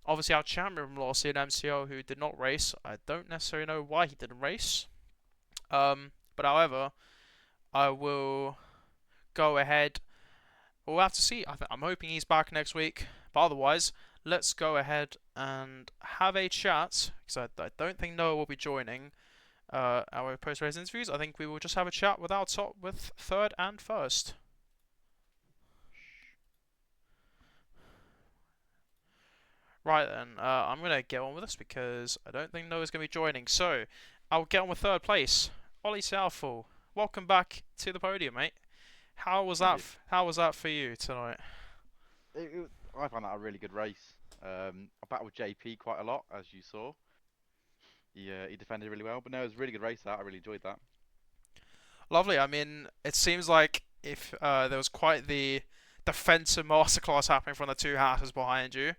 Obviously, our champion lost in MCO, who did not race. I don't necessarily know why he didn't race. But however, I will go ahead. We'll have to see. I'm hoping he's back next week. But otherwise, let's go ahead and have a chat. Because I don't think Noah will be joining our post-race interviews. I think we will just have a chat with our top, with third and first. Right then, I'm going to get on with this because I don't think Noah's going to be joining. So, I'll get on with third place. Ollie Southall, welcome back to the podium, mate. How was Thank that? you. How was that for you tonight? I found that a really good race. I battled JP quite a lot, as you saw. He defended really well, but no, it was a really good race. That I really enjoyed that. Lovely. I mean, it seems like if there was quite the defensive masterclass happening from the two houses behind you,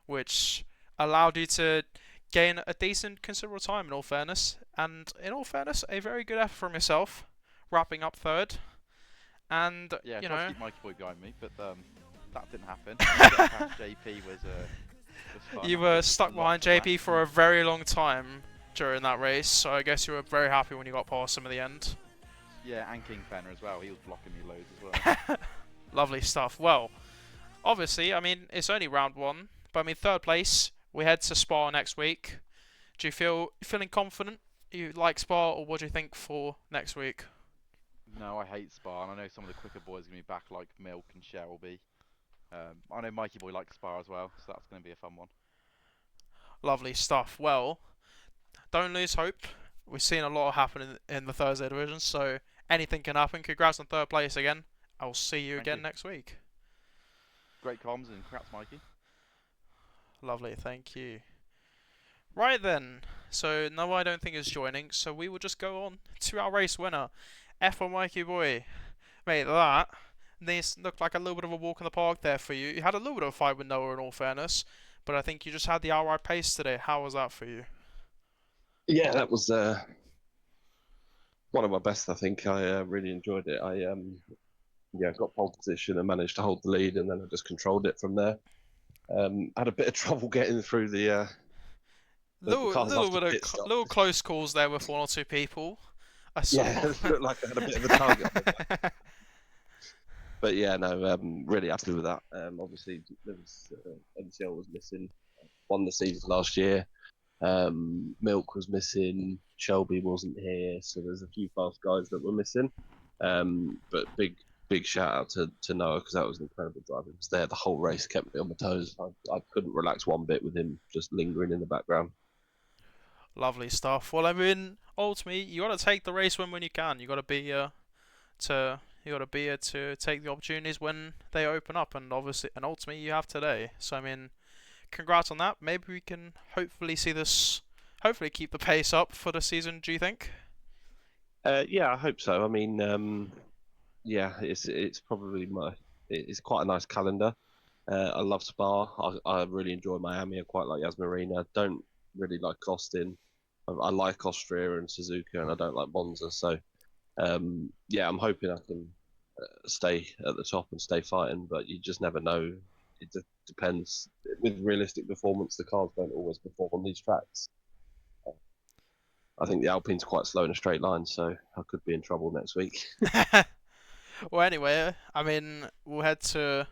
which allowed you to gain a decent, considerable time. In all fairness, and in all fairness, a very good effort from yourself, wrapping up third. And Yeah, I you tried to know, keep Mikey Boy behind me, but that didn't happen. Getting past JP was fun you after were a stuck lot behind of JP laps. for a very long time during that race, so I guess you were very happy when you got past him at the end. Yeah, and King Fenner as well. He was blocking me loads as well. Lovely stuff. Well, obviously, I mean, it's only round one, but I mean, third place. We head to Spa next week. Do you feeling confident? You like Spa, or what do you think for next week? No, I hate Spa, and I know some of the quicker boys are gonna be back, like Milk and Shelby. I know Mikey Boy likes Spa as well, so that's gonna be a fun one. Lovely stuff. Well, don't lose hope. We've seen a lot happen in the Thursday division, so anything can happen. Congrats on third place again. I'll see you Thank again you. next week. Great comms and congrats, Mikey. Lovely, thank you. Right then, so no, I don't think is joining, so we will just go on to our race winner, F1 Mikey Boy. Mate, that this looked like a little bit of a walk in the park there for you. You had a little bit of a fight with Noah, in all fairness, but I think you just had the outright pace today. How was that for you? Yeah, that was one of my best. I think I really enjoyed it. I got pole position and managed to hold the lead, and then I just controlled it from there. Had a bit of trouble getting through the cars Little after bit of pit stop. little close calls there with one or two people. I Yeah, saw. it looked like I had a bit of a target on my back. But yeah, no, really happy with that. Obviously, there was MCL was missing. Won the season last year. Milk was missing. Shelby wasn't here, so there's a few fast guys that were missing. But big shout out to Noah because that was an incredible drive. He was there the whole race, kept me on my toes. I couldn't relax one bit with him just lingering in the background. Lovely stuff. Well, I mean, ultimately, you got to take the race when you can. You got to be to you got to be here to take the opportunities when they open up, and obviously, and ultimately, you have today. So I mean, congrats on that. Maybe we can hopefully see this, hopefully keep the pace up for the season. Do you think? Yeah, I hope so. I mean, yeah, it's probably it's quite a nice calendar. I love Spa. I really enjoy Miami. I quite like Yas Marina. I don't really like Austin. I like Austria and Suzuka, and I don't like Monza. So, yeah, I'm hoping I can stay at the top and stay fighting, but you just never know. It just depends. With realistic performance, the cars don't always perform on these tracks. I think the Alpine's quite slow in a straight line, so I could be in trouble next week. Well, anyway, I mean, we'll head to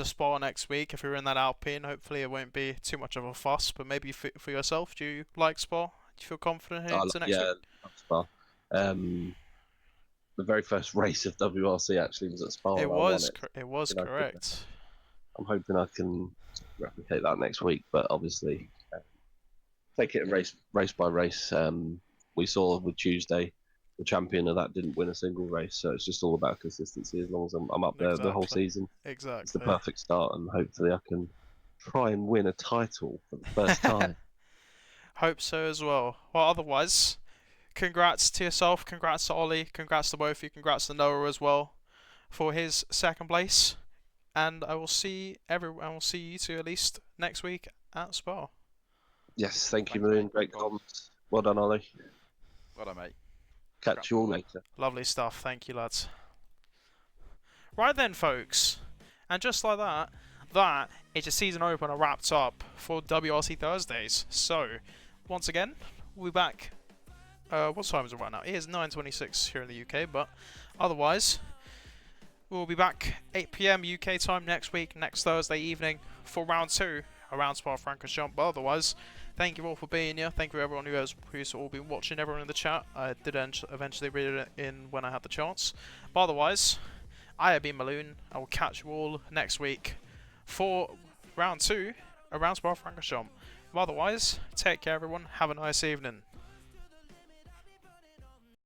Spa next week. If you're in that Alpine, hopefully it won't be too much of a fuss. But maybe for yourself, do you like Spa? Do you feel confident here to next week? Yeah, Spa. Um, the very first race of WRC actually was at Spa, and I won it. It was You know, correct. I'm hoping I can replicate that next week, but obviously take it race by race. We saw with Tuesday, the champion of that didn't win a single race, so it's just all about consistency. As long as I'm up there the whole Exactly. season, it's the Exactly. perfect start, and hopefully I can try and win a title for the first time. Hope so as well. Well, otherwise, congrats to yourself, congrats to Ollie, congrats to both of you, congrats to Noah as well for his second place. And I will see you two at least next week at Spa. Yes, thank you, Thanks, mate. Moon. Great Great comms. comments. Well done, Ollie. Well done, mate. Catch Congrats you to all Ollie. later. Lovely stuff. Thank you, lads. Right then, folks. And just like that, that is your season opener wrapped up for WRC Thursdays. So, once again, we'll be back. What time is it right now? It is 9:26 here in the UK, but otherwise, we'll be back 8 p.m. UK time next week, next Thursday evening, for round 2 around Spa-Francorchamps. But otherwise, thank you all for being here. Thank you everyone who's all been watching, everyone in the chat. I did eventually read it in when I had the chance. But otherwise, I have been Maloon. I will catch you all next week for round 2 around Spa-Francorchamps. But otherwise, take care everyone. Have a nice evening.